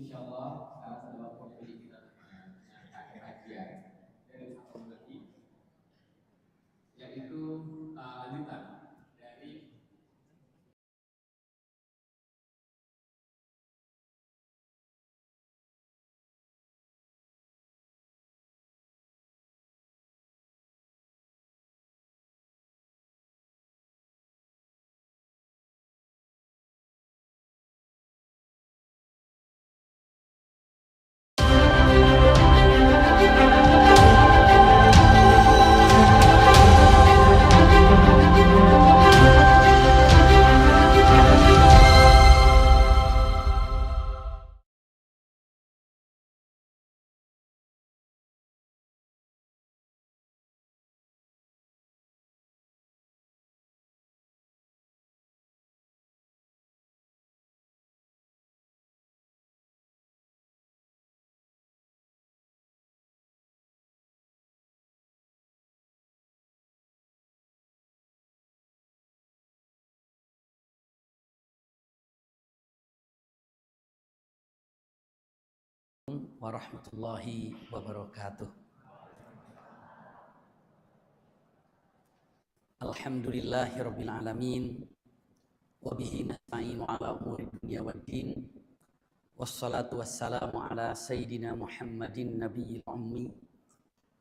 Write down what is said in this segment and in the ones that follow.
insya Allah pada waktu ini kita akan kajian dari satu lagi, yaitu lanjutan dari warahmatullahi wabarakatuh. Alhamdulillahirabbil alamin wa bihi nasta'inu ala umuri dunya waddin wassalatu wassalamu ala sayyidina Muhammadin nabiyil ummi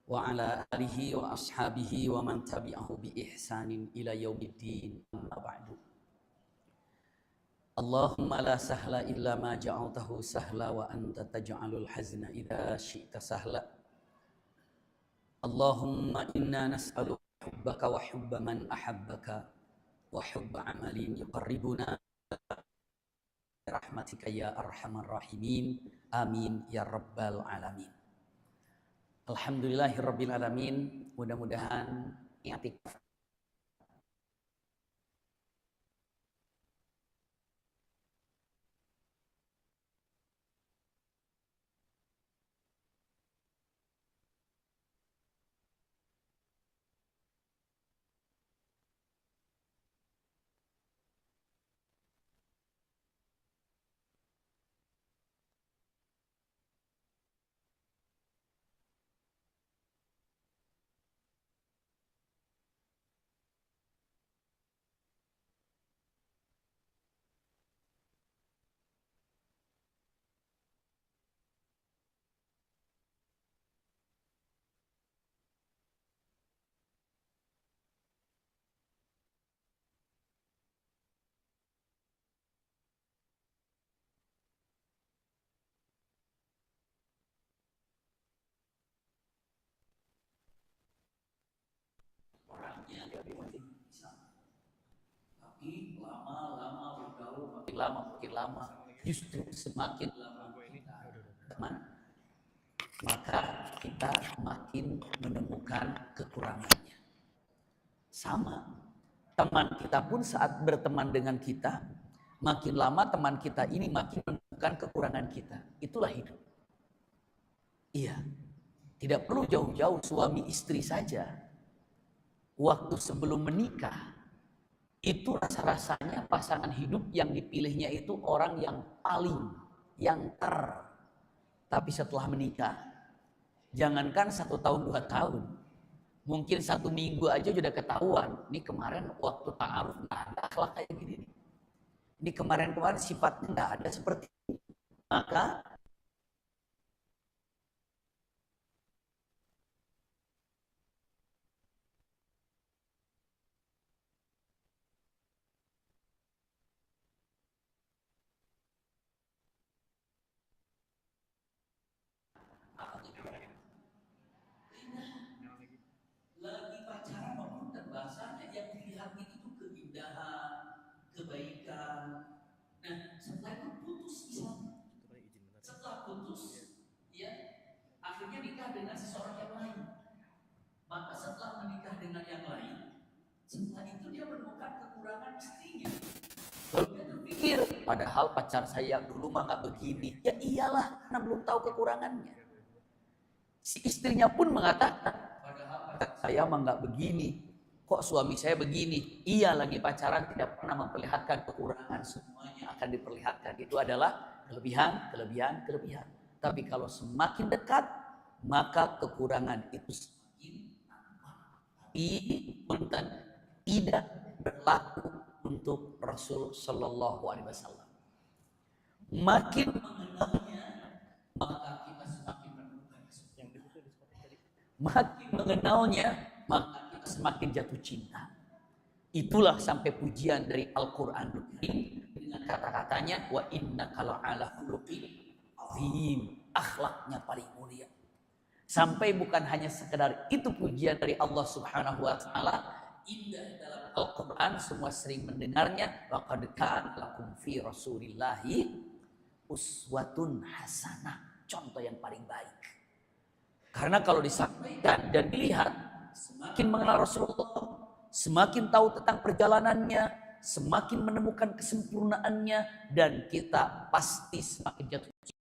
wa ala alihi wa ashabihi wa man tabi'ahu bi ihsanin ila yaumiddin, amma ba'du. Allahumma la sahla illa ma ja'altahu sahla wa anta taj'alul hazna idza syi'ta sahla. Allahumma inna nas'aluka hubbaka wa hubba man ahabbaka wa hubba amalin yuqarribuna rahmatika ya arhamar rahimin. Amin ya rabbal alamin. Alhamdulillahirabbil alamin. Mudah-mudahan i'tikaf orangnya dari bisa. Tapi lama-lama bergaul, makin lama justru semakin lama kita teman, maka kita makin menemukan kekurangannya. Sama, teman kita pun saat berteman dengan kita, makin lama teman kita ini makin menemukan kekurangan kita. Itulah hidup. Iya, tidak perlu jauh-jauh suami istri saja. Waktu sebelum menikah, itu rasa-rasanya pasangan hidup yang dipilihnya itu orang yang paling, yang Tapi setelah menikah, jangankan 1 tahun 2 tahun, mungkin 1 minggu aja sudah ketahuan. Ini kemarin waktu ta'aruf nggak ada akhlak kayak gini. Ini kemarin sifatnya nggak ada seperti ini. Maka lagi pacaran maupun dan bahasanya yang dilihat itu keindahan, kebaikan. Nah, setelah itu putus misalnya. Setelah putus, ya akhirnya nikah dengan seseorang yang lain. Maka setelah menikah dengan yang lain, setelah itu dia menemukan kekurangan istrinya. Lalu dia berpikir, padahal pacar saya dulu mah nggak begini. Ya iyalah, karena belum tahu kekurangannya. Si istrinya pun mengatakan, padahal pacar saya mah nggak begini. Kok suami saya begini? Iya, lagi pacaran tidak pernah memperlihatkan kekurangan, semuanya akan diperlihatkan. Itu adalah kelebihan. Tapi kalau semakin dekat, maka kekurangan itu semakin nampak. Tapi punten tidak berlaku untuk Rasul Sallallahu Alaihi Wasallam. Makin mengenalnya, maka kita semakin menemukan kesempurnaan. Makin mengenalnya, maka kita semakin jatuh cinta. Itulah sampai pujian dari Al-Quran dengan kata-katanya wa innaka la'ala khuluqin azim, akhlaknya paling mulia. Sampai bukan hanya sekedar itu pujian dari Allah Subhanahu wa taala, indah dalam Al-Quran, semua sering mendengarnya, laqad kana lakum fi rasulillahi uswatun hasanah, contoh yang paling baik. Karena kalau disampaikan dan dilihat, semakin mengenal Rasulullah, semakin tahu tentang perjalanannya, semakin menemukan kesempurnaannya, dan kita pasti semakin jatuh cinta.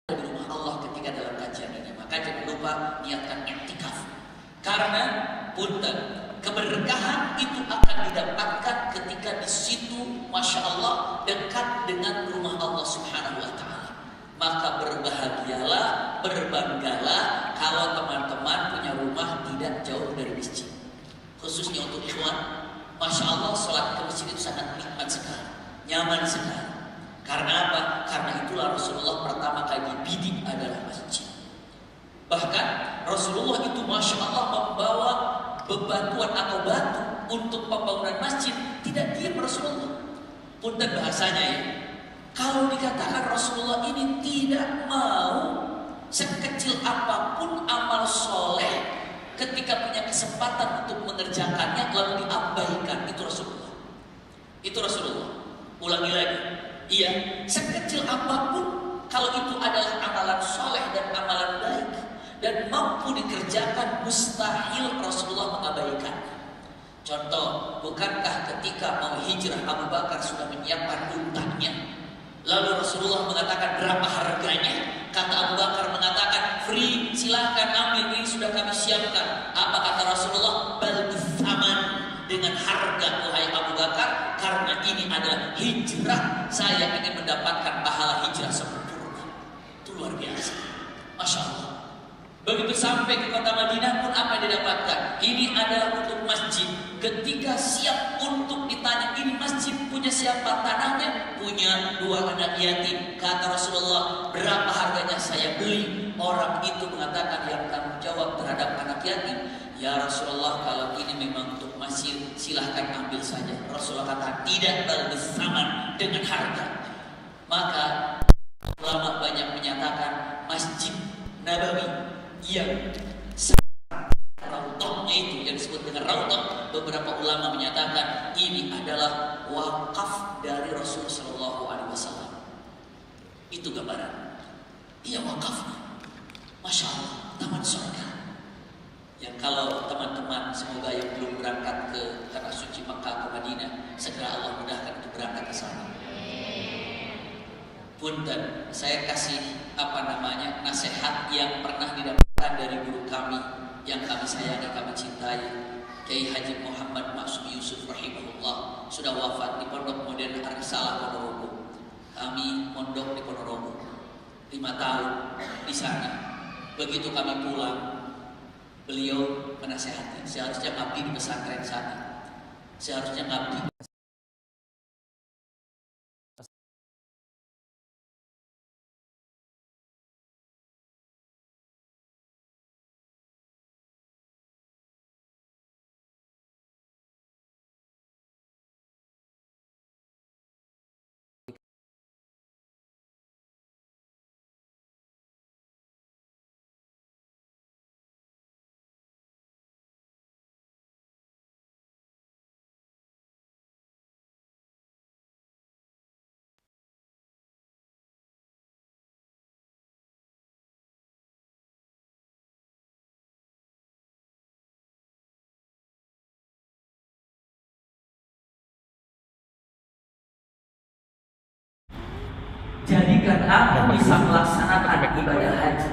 Di rumah Allah ketika dalam kajian ini, maka jangan lupa niatkan i'tikaf. Karena punten, keberkahan itu akan didapatkan ketika di situ, masya Allah, dekat dengan rumah Allah Subhanahu wa taala. Maka berbahagialah, berbanggalah kalau teman-teman punya rumah tidak jauh dari masjid. Khususnya untuk ikhwan, Masya Allah, sholat ke masjid itu sangat nikmat sekali, nyaman sekali. Karena apa? Karena itulah Rasulullah pertama kali bidik adalah masjid. Bahkan Rasulullah itu Masya Allah membawa bebatuan atau batu untuk pembangunan masjid. Tidak diam Rasulullah. Punten bahasanya ya. Kalau dikatakan Rasulullah ini tidak mau sekecil apapun amal soleh, ketika punya kesempatan untuk mengerjakannya lalu diabaikan, itu Rasulullah. Itu Rasulullah. Ulangi lagi. Iya, sekecil apapun kalau itu adalah amalan soleh dan amalan baik dan mampu dikerjakan, mustahil Rasulullah mengabaikan. Contoh, bukankah ketika mau hijrah Abu Bakar sudah menyiapkan untanya? Lalu Rasulullah mengatakan berapa harganya? Kata Abu Bakar mengatakan free, silahkan ambil, ini sudah kami siapkan. Apa kata Rasulullah? Bal bithaman, dengan harga wahai Abu Bakar, karena ini adalah hijrah. Saya ingin mendapatkan pahala hijrah sempurna. Itu luar biasa, Masya Allah. Begitu sampai ke kota Madinah pun apa yang didapatkan? Ini adalah untuk masjid. Ketika siap untuk ditanya, ini masjid punya siapa? Tanahnya punya 2 anak yatim. Kata Rasulullah, berapa harganya? Saya beli. Orang itu mengatakan, yang tanggung jawab terhadap anak yatim, ya Rasulullah, kalau ini memang untuk masjid, silahkan ambil saja. Rasulullah kata, tidak, bal bisaman, dengan harga. Maka ulama banyak menyatakan Masjid Nabawi yang raudhahnya itu yang disebut dengan raudhah, beberapa ulama menyatakan ini adalah wakaf dari Rasul Shallallahu Alaihi Wasallam. Itu gambaran. Iya, wakafnya. Masya Allah, taman surga. Yang kalau teman-teman semoga yang belum berangkat ke tanah suci Makkah ke Madinah, segera Allah mudahkan untuk berangkat ke sana. Punten, saya kasih nasihat yang pernah didapatkan dari guru kami yang kami sayangi, kami cintai, Kiai Haji Muhammad Maksum Yusuf rahimahullah, sudah wafat di Pondok Modern Ar-Risalah Ponorogo. Kami mondok di Ponorogo 5 tahun di sana. Begitu kami pulang, beliau menasihati, seharusnya ngabdi di pesantren sana, seharusnya ngabdi. Jadikan aku bisa melaksanakan ibadah haji.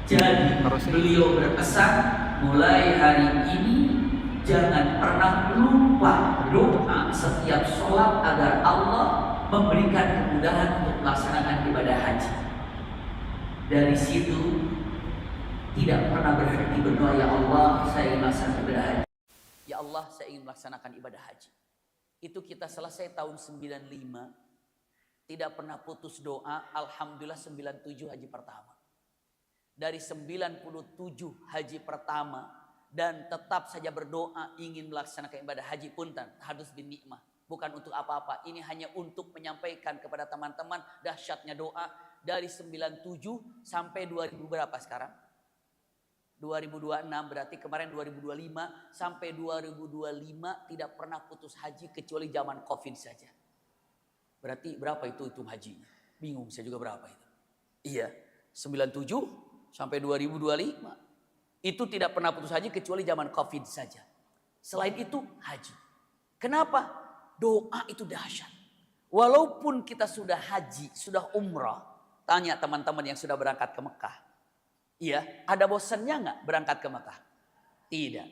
Jadi beliau berpesan, mulai hari ini jangan pernah lupa doa setiap sholat agar Allah memberikan kemudahan untuk melaksanakan ibadah haji. Dari situ tidak pernah berhenti berdoa, ya Allah, saya ingin melaksanakan ibadah haji. Ya Allah, saya ingin melaksanakan ibadah haji. Itu kita selesai tahun 95. Tidak pernah putus doa. Alhamdulillah 97 haji pertama. Dari 97 haji pertama dan tetap saja berdoa ingin melaksanakan ibadah haji punten tahadus bin nikmah. Bukan untuk apa-apa. Ini hanya untuk menyampaikan kepada teman-teman dahsyatnya doa. Dari 97 sampai 2000 berapa sekarang? 2026 berarti kemarin 2025 sampai 2025 tidak pernah putus haji kecuali zaman Covid saja. Berarti berapa itu hitung hajinya? Bingung saya juga berapa itu. Iya, 97 sampai 2025. Itu tidak pernah putus haji kecuali zaman Covid saja. Selain itu haji. Kenapa? Doa itu dahsyat. Walaupun kita sudah haji, sudah umrah. Tanya teman-teman yang sudah berangkat ke Mekah. Iya, ada bosannya nggak berangkat ke Mekah? Tidak.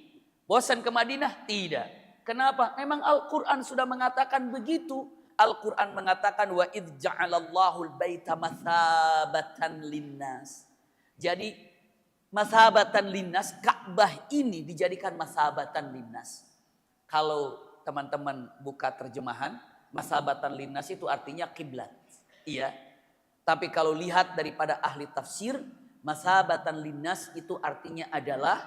Bosan ke Madinah? Tidak. Kenapa? Memang Al-Quran sudah mengatakan begitu. Al-Quran mengatakan wa idh ja'alallahu al-baita mathabatan linnas. Jadi mathabatan linnas, Ka'bah ini dijadikan mathabatan linnas. Kalau teman-teman buka terjemahan, masabatan linnas itu artinya kiblat. Iya. Tapi kalau lihat daripada ahli tafsir, masabatan linnas itu artinya adalah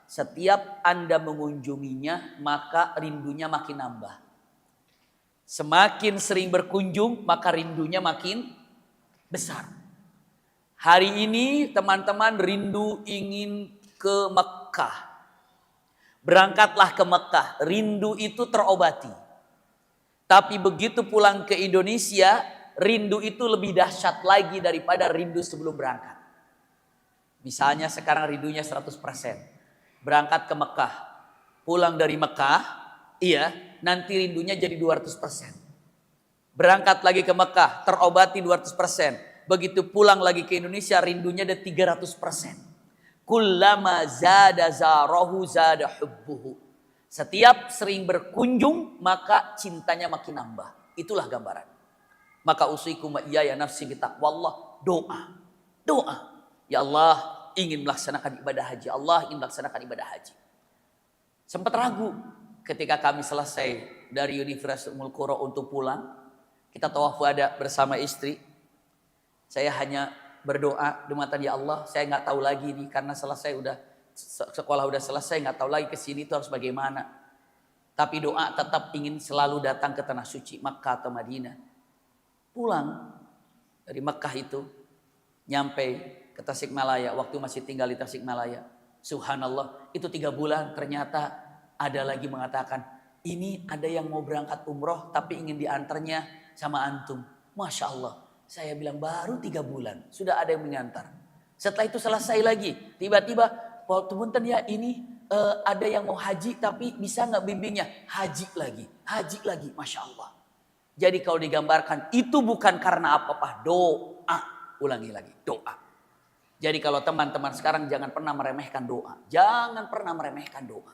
setiap Anda mengunjunginya, maka rindunya makin nambah. Semakin sering berkunjung, maka rindunya makin besar. Hari ini teman-teman rindu ingin ke Mekah. Berangkatlah ke Mekah, rindu itu terobati. Tapi begitu pulang ke Indonesia, rindu itu lebih dahsyat lagi daripada rindu sebelum berangkat. Misalnya sekarang rindunya 100%. Berangkat ke Mekah, pulang dari Mekah, iya, nanti rindunya jadi 200%. Berangkat lagi ke Mekah, terobati 200%. Begitu pulang lagi ke Indonesia, rindunya ada 300%. Kullama zada zarahu zada hubbuhu. Setiap sering berkunjung, maka cintanya makin nambah. Itulah gambaran. Maka usikum wa iyaya nafsi bitaqwallah. Doa. Ya Allah, ingin melaksanakan ibadah haji. Allah ingin melaksanakan ibadah haji. Sempat ragu ketika kami selesai dari Universitas Ummul Qura untuk pulang. Kita tawaf wada bersama istri. Saya hanya berdoa, dumatan ya Allah, saya nggak tahu lagi nih karena selesai udah sekolah udah selesai, nggak tahu lagi kesini itu harus bagaimana. Tapi doa tetap ingin selalu datang ke tanah suci Makkah atau Madinah. Pulang dari Makkah itu nyampe ke Tasikmalaya, waktu masih tinggal di Tasikmalaya. Subhanallah, itu 3 bulan ternyata ada lagi mengatakan, ini ada yang mau berangkat umroh tapi ingin diantarnya sama antum. Masya Allah. Saya bilang baru 3 bulan sudah ada yang mengantar. Setelah itu selesai lagi. Tiba-tiba waktu punten ya ini ada yang mau haji tapi bisa nggak bimbingnya? Haji lagi. Masya Allah. Jadi kalau digambarkan itu bukan karena apa-apa. Doa. Ulangi lagi. Doa. Jadi kalau teman-teman sekarang jangan pernah meremehkan doa. Jangan pernah meremehkan doa.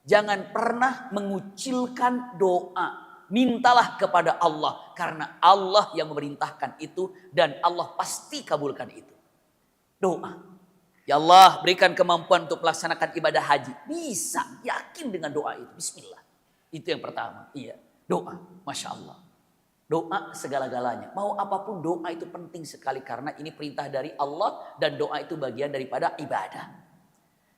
Jangan pernah mengucilkan doa. Mintalah kepada Allah karena Allah yang memerintahkan itu dan Allah pasti kabulkan itu. Doa. Ya Allah, berikan kemampuan untuk melaksanakan ibadah haji. Bisa, yakin dengan doa itu. Bismillah. Itu yang pertama. Iya, doa. Masya Allah. Doa segala-galanya. Mau apapun doa itu penting sekali karena ini perintah dari Allah dan doa itu bagian daripada ibadah.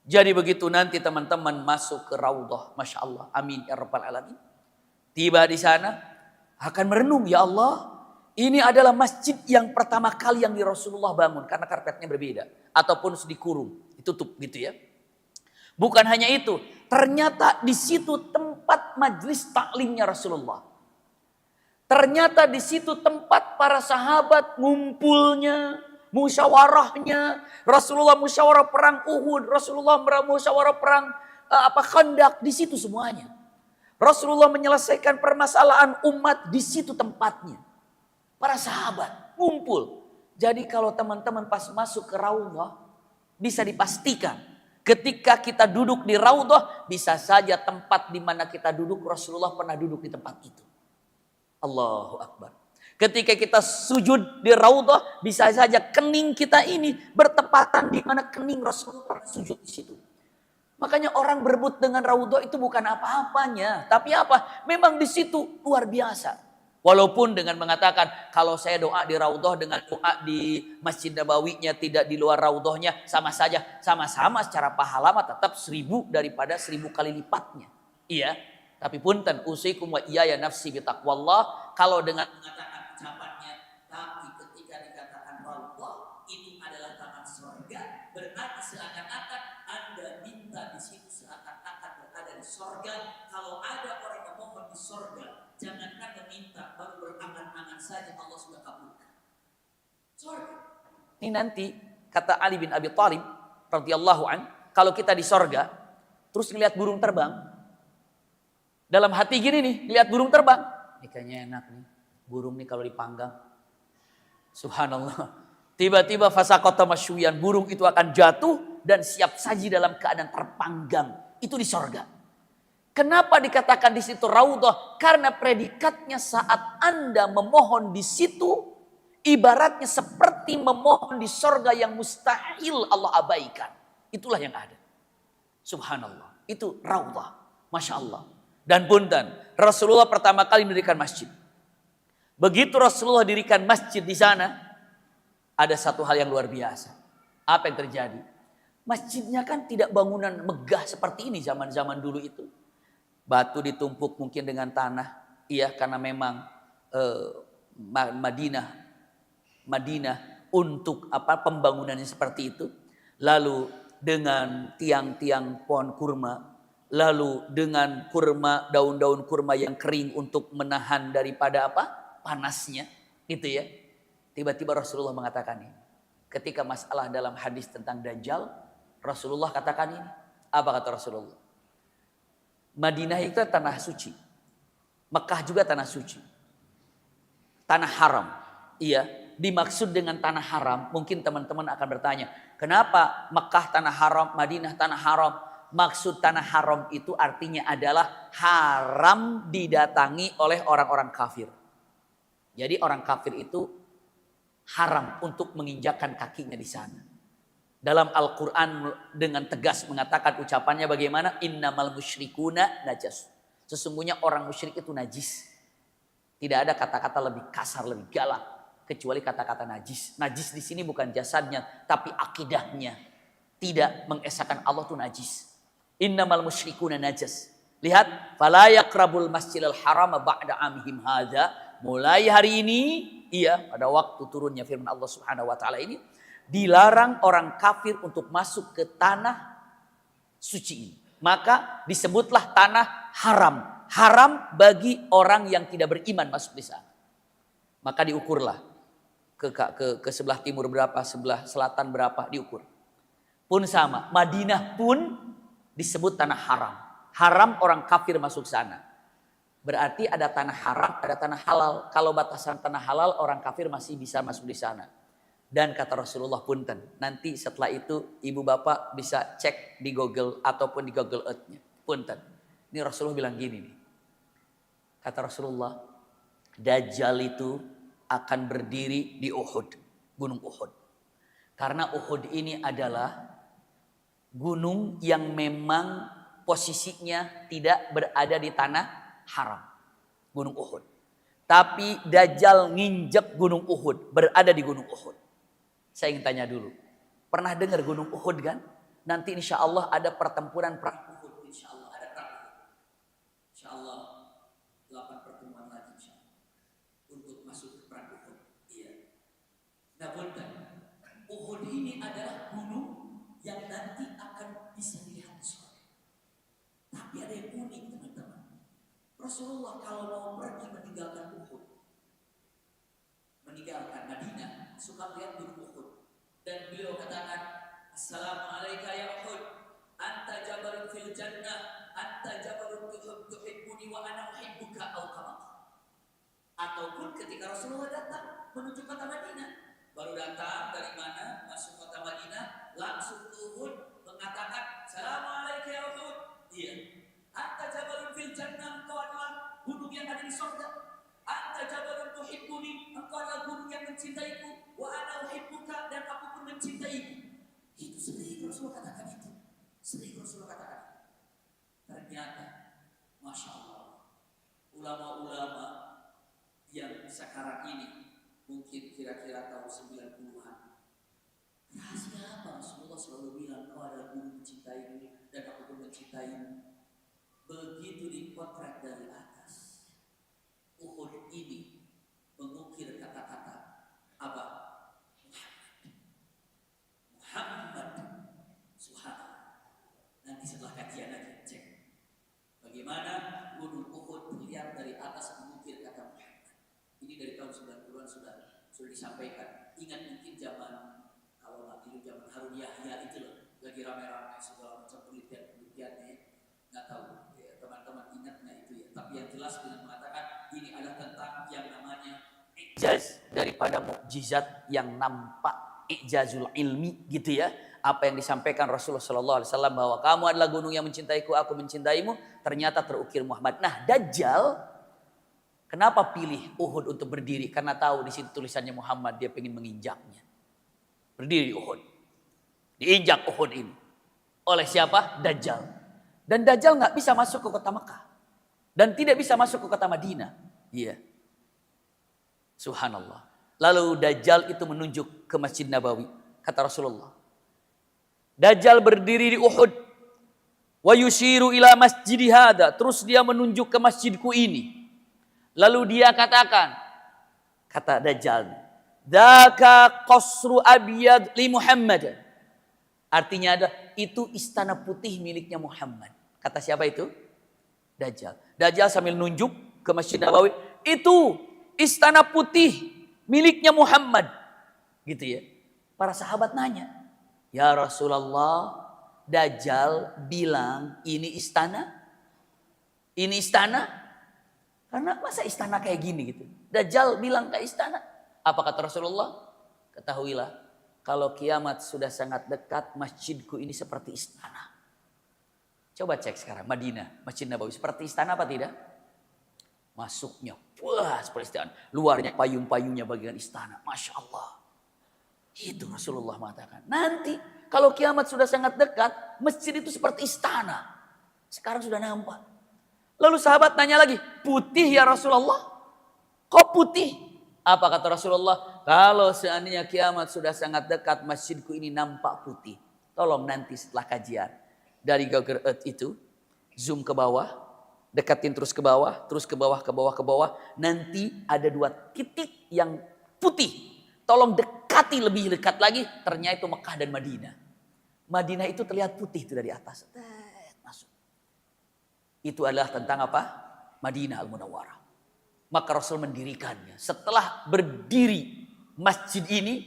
Jadi begitu nanti teman-teman masuk ke Raudhah, Masya Allah. Amin ya Rabbal Alamin. Tiba di sana akan merenung, ya Allah, ini adalah masjid yang pertama kali yang di Rasulullah bangun karena karpetnya berbeda ataupun dikurung, ditutup gitu ya. Bukan hanya itu, ternyata di situ tempat majlis taklimnya Rasulullah. Ternyata di situ tempat para sahabat ngumpulnya, musyawarahnya. Rasulullah musyawarah perang Uhud, Rasulullah musyawarah perang Khandaq, di situ semuanya. Rasulullah menyelesaikan permasalahan umat di situ tempatnya. Para sahabat ngumpul. Jadi kalau teman-teman pas masuk ke Raudhah bisa dipastikan ketika kita duduk di Raudhah bisa saja tempat di mana kita duduk Rasulullah pernah duduk di tempat itu. Allahu Akbar. Ketika kita sujud di Raudhah bisa saja kening kita ini bertepatan di mana kening Rasulullah sujud di situ. Makanya orang berebut dengan Raudhah itu bukan apa-apanya. Tapi apa? Memang di situ luar biasa. Walaupun dengan mengatakan kalau saya doa di Raudhah dengan doa di Masjid Nabawinya tidak di luar Raudhahnya sama saja. Sama-sama secara pahala tetap 1000 daripada 1000 kali lipatnya. Iya. Tapi punten usikum wa iyaya nafsi bitaqwallah. Kalau dengan mengatakan ucapannya tapi ketika dikatakan Raudhah itu adalah taman surga. Berarti seakan-akan Anda minta di situ seakan-akan berada di sorga. Kalau ada orang yang mohon di sorga, jangankan meminta, baru berangan-angan saja Allah sudah kabulkan. Sorga. Ini nanti kata Ali bin Abi Thalib radhiyallahu an, kalau kita di sorga, terus ngelihat burung terbang, dalam hati gini nih, lihat burung terbang, ini kayaknya enak nih, burung nih kalau dipanggang. Subhanallah. Tiba-tiba fasaqata masyuyan, burung itu akan jatuh dan siap saji dalam keadaan terpanggang. Itu di sorga. Kenapa dikatakan di situ Raudhah? Karena predikatnya saat Anda memohon di situ, ibaratnya seperti memohon di sorga yang mustahil Allah abaikan. Itulah yang ada. Subhanallah. Itu Raudhah. Masya Allah. Dan punten, Rasulullah pertama kali mendirikan masjid. Begitu Rasulullah dirikan masjid di sana, ada satu hal yang luar biasa. Apa yang terjadi? Masjidnya kan tidak bangunan megah seperti ini zaman-zaman dulu itu. Batu ditumpuk mungkin dengan tanah. Iya, karena memang Madinah untuk pembangunannya seperti itu. Lalu dengan tiang-tiang pohon kurma. Lalu dengan kurma, daun-daun kurma yang kering untuk menahan daripada panasnya, gitu ya. Tiba-tiba Rasulullah mengatakan ini. Ketika masalah dalam hadis tentang Dajjal, Rasulullah katakan ini. Apa kata Rasulullah? Madinah itu tanah suci. Mekah juga tanah suci. Tanah haram. Iya, dimaksud dengan tanah haram, mungkin teman-teman akan bertanya, kenapa Mekah tanah haram, Madinah tanah haram? Maksud tanah haram itu artinya adalah haram didatangi oleh orang-orang kafir. Jadi orang kafir itu haram untuk menginjakkan kakinya di sana. Dalam Al-Quran dengan tegas mengatakan ucapannya bagaimana? Innamal musyrikuna najas. Sesungguhnya orang musyrik itu najis. Tidak ada kata-kata lebih kasar, lebih galak kecuali kata-kata najis. Najis di sini bukan jasadnya, tapi akidahnya. Tidak mengesahkan Allah itu najis. Innamal musyrikuna najas. Lihat, fala yaqrabul masjidal haram ba'da amihim hadza. Mulai hari ini, pada waktu turunnya firman Allah Subhanahu wa taala ini, dilarang orang kafir untuk masuk ke tanah suci ini. Maka disebutlah tanah haram. Haram bagi orang yang tidak beriman masuk di sana. Maka diukurlah ke sebelah timur berapa, sebelah selatan berapa, diukur. Pun sama, Madinah pun disebut tanah haram. Haram orang kafir masuk sana. Berarti ada tanah haram, ada tanah halal. Kalau batasan tanah halal, orang kafir masih bisa masuk di sana. Dan kata Rasulullah punten, nanti setelah itu ibu bapak bisa cek di Google ataupun di Google Earth-nya. Punten. Ini Rasulullah bilang gini nih. Kata Rasulullah, Dajjal itu akan berdiri di Uhud, gunung Uhud. Karena Uhud ini adalah gunung yang memang posisinya tidak berada di tanah haram. Gunung Uhud. Tapi Dajjal nginjek gunung Uhud, berada di gunung Uhud. Saya ingin tanya dulu. Pernah dengar gunung Uhud kan? Nanti insya Allah ada pertempuran perang Uhud. Insya Allah ada perang Uhud. Insya Allah 8 pertemuan lagi insya Allah. Untuk masuk ke perang Uhud. Iya. Nah punten. Uhud ini adalah gunung yang nanti akan bisa dilihat di surga. Tapi ada yang unik teman-teman. Rasulullah kalau mau pergi meninggalkan Uhud, meninggalkan Madinah, suka melihat gunung Uhud. Dan beliau katakan, Assalamualaikum ya Uhud, anta jabalun fil jannah, anta jabalun tuhibbuni wa ana uhibbuka au kama. Ataupun ketika Rasulullah datang menuju kota Madinah, baru datang dari mana masuk kota Madinah, langsung ke Uhud mengatakan, Assalamualaikum ya Uhud. Iya. Anta jabalun fil jannah, engkau adalah gunung yang ada di surga. Anta jabalun tuhibbuni, engkau adalah gunung yang mencintaiku. Wa ana uhibbuka, dan aku pun mencintaimu. Itu sering Rasulullah katakan itu. Sering Rasulullah katakan. Ternyata, Masya Allah, ulama-ulama yang sekarang ini mungkin kira-kira tahun 90-an. Rahasia apa? Rasulullah selalu bilang, kau adalah gunung mencintaimu dan aku pun mencintaimu. Begitu dipotret dari atas, Uhud ini mengukir kata-kata apa? Muhammad Subhanallah. Nanti setelah kajian lagi cek bagaimana gunung Uhud terlihat dari atas mengukir kata Muhammad. Ini dari tahun 90-an sudah disampaikan. Ingat mungkin zaman, kalau nggak dulu zaman Harun Yahya itu loh, lagi rame-rame segala macam penelitian-penelitiannya. Nggak tahu ya, teman-teman ingatnya itu ya. Tapi yang jelas dengan mengatakan ini adalah tentang yang namanya ijaz daripada mukjizat yang nampak, ijazul ilmi gitu ya. Apa yang disampaikan Rasulullah SAW bahwa kamu adalah gunung yang mencintaiku, aku mencintaimu, ternyata terukir Muhammad. Nah Dajjal kenapa pilih Uhud untuk berdiri? Karena tahu di situ tulisannya Muhammad, dia ingin menginjaknya. Berdiri di Uhud, diinjak Uhud ini oleh siapa? Dajjal. Dan Dajjal nggak bisa masuk ke kota Mekah. dan tidak bisa masuk ke kota Madinah. Iya. Subhanallah. Lalu Dajjal itu menunjuk ke Masjid Nabawi. Kata Rasulullah, Dajjal berdiri di Uhud. Wa yushiru ila masjidi hada. Terus dia menunjuk ke masjidku ini. Lalu dia katakan, kata Dajjal, Dzaka qasru abyad li Muhammad. Artinya ada, itu istana putih miliknya Muhammad. Kata siapa itu? Dajjal. Dajjal sambil nunjuk ke Masjid Nabawi, itu istana putih miliknya Muhammad. Gitu ya. Para sahabat nanya, ya Rasulullah, Dajjal bilang ini istana? Ini istana? Karena masa istana kayak gini gitu. Dajjal bilang ke istana. Apa kata Rasulullah? Ketahuilah, kalau kiamat sudah sangat dekat, masjidku ini seperti istana. Coba cek sekarang, Madinah, Masjid Nabawi seperti istana apa tidak? Masuknya, wah seperti istana. Luarnya payung-payungnya bagian istana. Masya Allah. Itu Rasulullah mengatakan. Nanti kalau kiamat sudah sangat dekat, masjid itu seperti istana. Sekarang sudah nampak. Lalu sahabat tanya lagi, putih ya Rasulullah? Kok putih? Apa kata Rasulullah? Kalau seandainya kiamat sudah sangat dekat, masjidku ini nampak putih. Tolong nanti setelah kajian. Dari Google Earth itu, zoom ke bawah, dekatin terus ke bawah, terus ke bawah, ke bawah, ke bawah. Nanti ada 2 titik yang putih. Tolong dekati lebih dekat lagi, ternyata itu Mekah dan Madinah. Madinah itu terlihat putih itu dari atas. Masuk. Itu adalah tentang apa? Madinah Al-Munawwarah. Maka Rasul mendirikannya. Setelah berdiri masjid ini,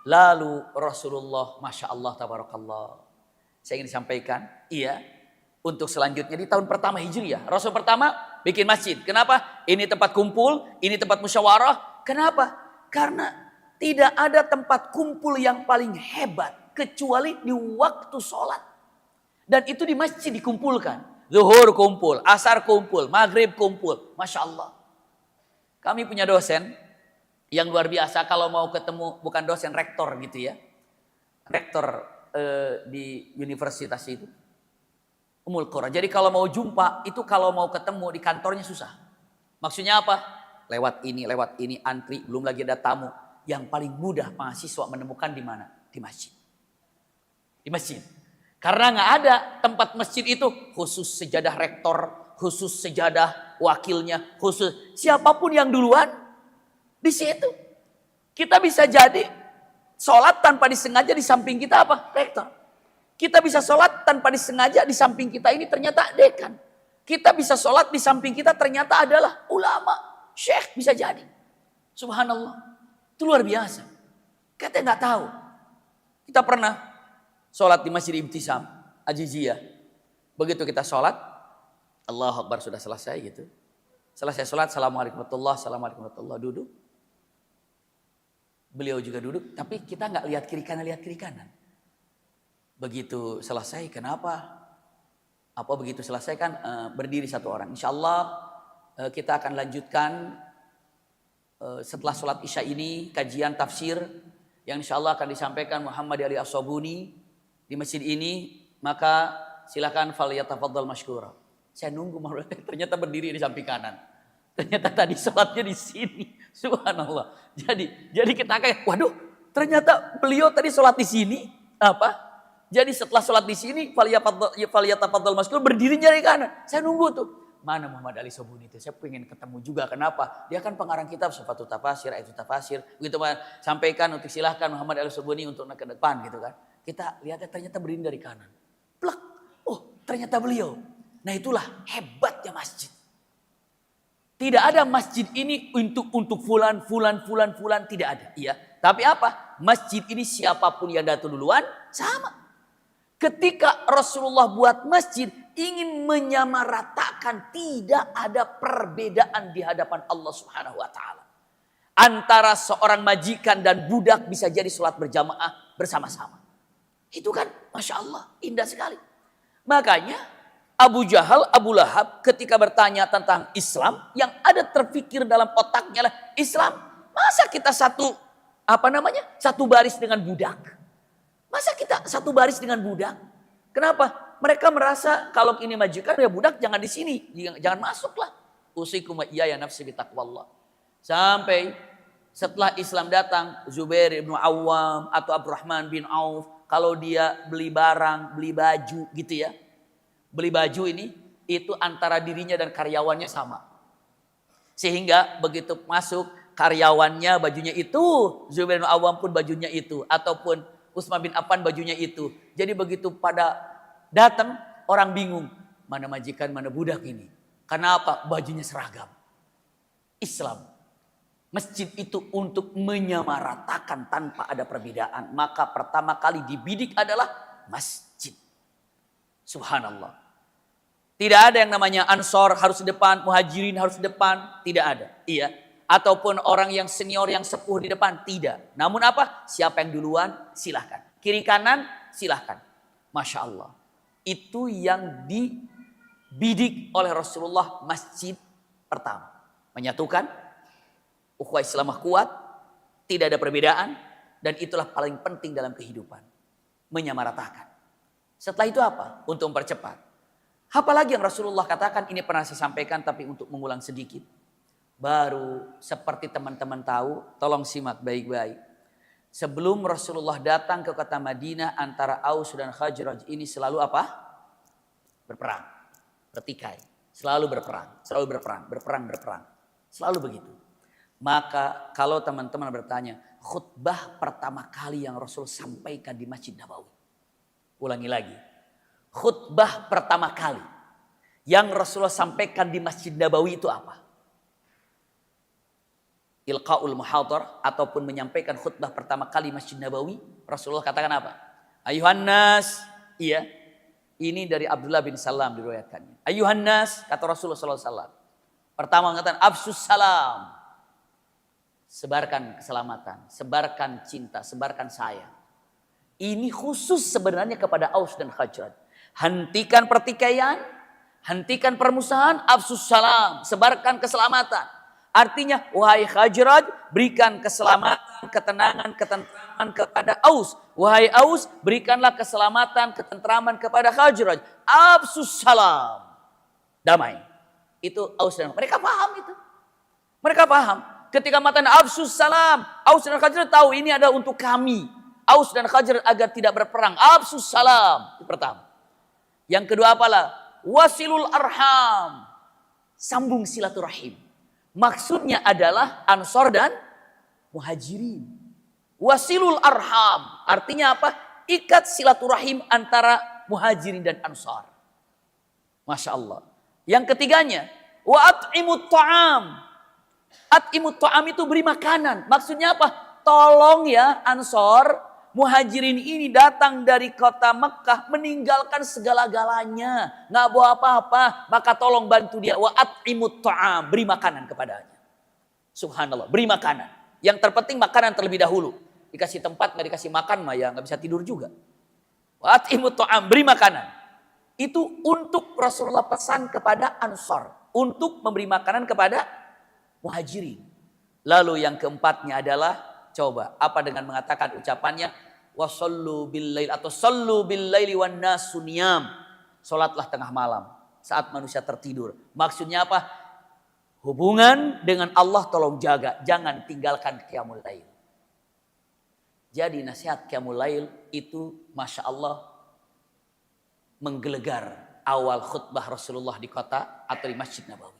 lalu Rasulullah, Masya Allah, Tabarakallah. Saya ingin disampaikan, iya, untuk selanjutnya di tahun pertama Hijriah. Rasul pertama bikin masjid. Kenapa? Ini tempat kumpul, ini tempat musyawarah. Kenapa? Karena tidak ada tempat kumpul yang paling hebat kecuali di waktu sholat. Dan itu di masjid dikumpulkan. Zuhur kumpul, asar kumpul, maghrib kumpul. Masya Allah. Kami punya dosen yang luar biasa, kalau mau ketemu, bukan dosen, rektor gitu ya. Rektor di universitas itu. Ummul Qura. Jadi kalau mau jumpa, itu kalau mau ketemu di kantornya susah. Maksudnya apa? Lewat ini, antri, belum lagi ada tamu. Yang paling mudah mahasiswa menemukan di mana? Di masjid. Di masjid. Karena nggak ada tempat masjid itu khusus sejadah rektor, khusus sejadah wakilnya, khusus siapapun yang duluan di situ. Kita bisa jadi sholat tanpa disengaja di samping kita apa? Rektor. Kita bisa sholat tanpa disengaja di samping kita ini ternyata dekan. Kita bisa sholat di samping kita ternyata adalah ulama, syekh bisa jadi. Subhanallah. Itu luar biasa. Kita nggak tahu. Kita pernah sholat di Masjid Ibtisam, Ajiziyah. Begitu kita sholat, Allahu Akbar, sudah selesai gitu. Selesai sholat, Assalamualaikum warahmatullahi wabarakatuh, duduk. Beliau juga duduk, tapi kita nggak lihat kiri kanan. Begitu selesai, kenapa? Apa begitu selesai kan berdiri satu orang. Insya Allah kita akan lanjutkan setelah sholat isya ini kajian tafsir yang insya Allah akan disampaikan Muhammad Ali As-Sabuni di masjid ini. Maka silakan falyatafaddal mashkura. Saya nunggu, ternyata berdiri di samping kanan. Ternyata tadi sholatnya di sini. Subhanallah. Jadi kita kayak, waduh, ternyata beliau tadi sholat di sini. Apa? Jadi setelah sholat di sini, falyatafaddal mashkura, berdirinya di kanan. Saya nunggu tuh. Mana Muhammad Ali Sabuni itu? Saya pengen ketemu juga. Kenapa? Dia kan pengarang kitab Sifatul Tafasir, Ayatul Tafasir. Begitu sampaikan untuk silahkan Muhammad Ali Sabuni untuk ke depan gitu kan. Kita lihatnya ternyata berdiri dari kanan. Plak. Oh, ternyata beliau. Nah itulah hebatnya masjid. Tidak ada masjid ini untuk fulan, tidak ada. Iya. Tapi apa? Masjid ini siapapun yang datang duluan sama. Ketika Rasulullah buat masjid, ingin menyamaratakan, tidak ada perbedaan di hadapan Allah Subhanahu wa taala. Antara seorang majikan dan budak bisa jadi sholat berjamaah bersama-sama. Itu kan Masya Allah, indah sekali. Makanya Abu Jahal, Abu Lahab ketika bertanya tentang Islam, yang ada terpikir dalam otaknya lah Islam. Masa kita satu baris dengan budak? Masa kita satu baris dengan budak? Kenapa? Mereka merasa kalau ini majikan ya budak jangan di sini, jangan masuklah. Usikum wa iyaya nafsi bitaqwallah. Sampai setelah Islam datang, Zubair bin Awam atau Abdurrahman bin Auf, kalau dia beli barang, beli baju gitu ya. Beli baju ini itu antara dirinya dan karyawannya sama. Sehingga begitu masuk karyawannya bajunya itu, Zubair bin Awam pun bajunya itu, ataupun Utsman bin Affan bajunya itu. Jadi begitu pada datang orang bingung, mana majikan, mana budak ini. Kenapa? Bajunya seragam. Islam. Masjid itu untuk menyamaratakan tanpa ada perbedaan. Maka pertama kali dibidik adalah masjid. Subhanallah. Tidak ada yang namanya Ansor harus di depan, Muhajirin harus di depan. Tidak ada. Iya. Ataupun orang yang senior, yang sepuh di depan. Tidak. Namun apa? Siapa yang duluan? Silahkan. Kiri kanan? Silahkan. Masya Allah. Itu yang dibidik oleh Rasulullah masjid pertama. Menyatukan. Ukhuwah Islamah kuat, tidak ada perbedaan, dan itulah paling penting dalam kehidupan. Menyamaratakan. Setelah itu apa? Untuk mempercepat. Apalagi yang Rasulullah katakan, ini pernah saya sampaikan tapi untuk mengulang sedikit. Baru seperti teman-teman tahu, tolong simak baik-baik. Sebelum Rasulullah datang ke kota Madinah, antara Aus dan Khazraj ini selalu apa? Berperang. Bertikai. Selalu berperang. Selalu berperang. Berperang. Selalu begitu. Maka kalau teman-teman bertanya, khutbah pertama kali yang Rasul sampaikan di Masjid Nabawi. Ulangi lagi. Khutbah pertama kali yang Rasulullah sampaikan di Masjid Nabawi itu apa? Ilqaul muhadhar ataupun menyampaikan khutbah pertama kali Masjid Nabawi. Rasulullah katakan apa? Ayuhan nas. Iya. Ini dari Abdullah bin Salam diriwayatkannya. Ayuhan nas, kata Rasulullah SAW. Pertama mengatakan afsus salam. Sebarkan keselamatan, sebarkan cinta, sebarkan sayang. Ini khusus sebenarnya kepada Aus dan Khazraj. Hentikan pertikaian, hentikan permusuhan, afsus salam, sebarkan keselamatan. Artinya, wahai Khazraj, berikan keselamatan, ketenangan, ketentraman kepada Aus. Wahai Aus, berikanlah keselamatan, ketentraman kepada Khazraj. Afsus salam. Damai. Itu Aus dan mereka paham itu. Mereka paham. Ketika mengatakan afsus salam, Aus dan Khazraj tahu ini adalah untuk kami. Aus dan Khazraj agar tidak berperang. Afsus salam. Itu pertama. Yang kedua apalah? Wasilul arham. Sambung silaturahim. Maksudnya adalah Ansor dan Muhajirin. Wasilul arham. Artinya apa? Ikat silaturahim antara Muhajirin dan Ansor. Masya Allah. Yang ketiganya. Wa at'imut ta'am. At'imut ta'am itu beri makanan. Maksudnya apa? Tolong ya Ansor, Muhajirin ini datang dari kota Mekah meninggalkan segala-galanya. Nggak bawa apa-apa. Maka tolong bantu dia. Wa at'imut ta'am. Beri makanan kepadanya. Subhanallah. Beri makanan. Yang terpenting makanan terlebih dahulu. Dikasih tempat nggak dikasih makan mah ya nggak bisa tidur juga. Wa at'imut ta'am. Beri makanan. Itu untuk Rasulullah pesan kepada Ansor. Untuk memberi makanan kepada Muhajirin. Lalu yang keempatnya adalah coba apa dengan mengatakan ucapannya wasallu billail atau sallu billaili wan nasu niyam. Salatlah tengah malam saat manusia tertidur. Maksudnya apa? Hubungan dengan Allah tolong jaga, jangan tinggalkan qiyamul lail. Jadi nasihat qiyamul lail itu Masya Allah menggelegar awal khutbah Rasulullah di kota atau di Masjid Nabawi.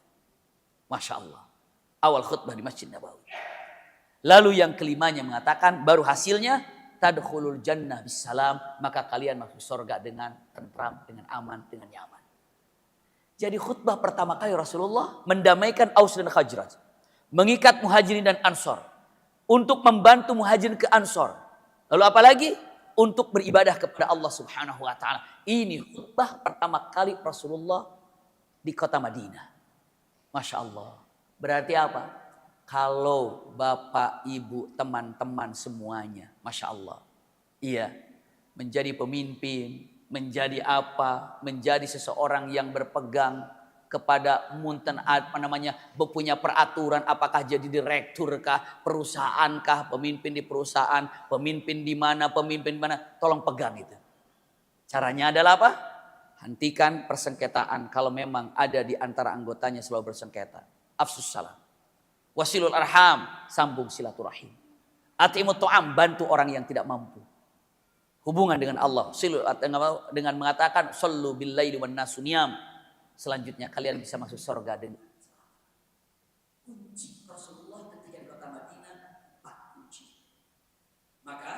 Masya Allah. Awal khutbah di Masjid Nabawi. Lalu yang kelimanya mengatakan baru hasilnya tadkhulul jannah bisalam, maka kalian masuk surga dengan tentram, dengan aman, dengan nyaman. Jadi khutbah pertama kali Rasulullah mendamaikan Aus dan Khazraj, mengikat Muhajirin dan Ansor untuk membantu Muhajirin ke Ansor. Lalu apalagi? Untuk beribadah kepada Allah Subhanahu wa taala. Ini khutbah pertama kali Rasulullah di kota Madinah. Masya Allah. Berarti apa? Kalau bapak, ibu, teman-teman semuanya. Masya Allah. Iya. Menjadi pemimpin. Menjadi apa? Menjadi seseorang yang berpegang kepada punya peraturan. Apakah jadi direktur kah? Perusahaan kah? Pemimpin di perusahaan. Pemimpin di mana? Tolong pegang itu. Caranya adalah apa? hentikan persengketaan kalau memang ada di antara anggotanya selalu bersengketa. Afsus salam. Wasilul arham, sambung silaturahim. Atimut to'am, bantu orang yang tidak mampu. Hubungan dengan Allah, dengan mengatakan sallu billaili wan nasu niyam. Selanjutnya kalian bisa masuk surga dengan kunci Rasulullah ketika di kota Madinah 4 kunci. Maka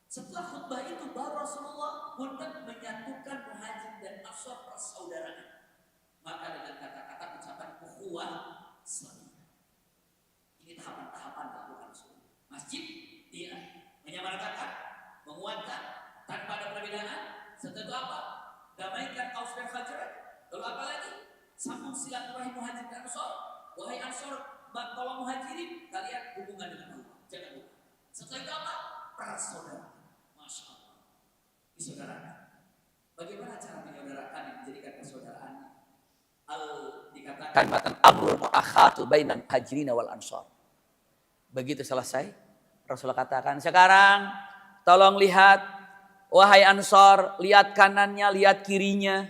setelah khutbah itu baru Rasulullah hendak menyatukan muhajir dan ansor persaudaraan. Maka dengan kata-kata ucapan ukhuwah Islamiyah. Ini tahapan-tahapan dilakukan Rasulullah. Masjid dia menyamaratakan, menguatkan tanpa ada perbedaan. Setelah itu apa? Damaikan Aus dan Khazraj. Lalu apa lagi? Sambung silaturahim muhajir dan ansor. Wahai ansor, tolong muhajirin, kalian hubungan dengan Allah. Jangan lupa. Setelah itu apa? Persaudaraan. Masya Allah. Disaudarakan. Bagaimana cara menyaudarakan yang menjadikan persaudaraan? Dikatakan matan amrul mu'akhatu bainal muhajirin wal ansor. Begitu selesai, Rasulullah katakan, sekarang tolong lihat, wahai ansor, lihat kanannya, lihat kirinya.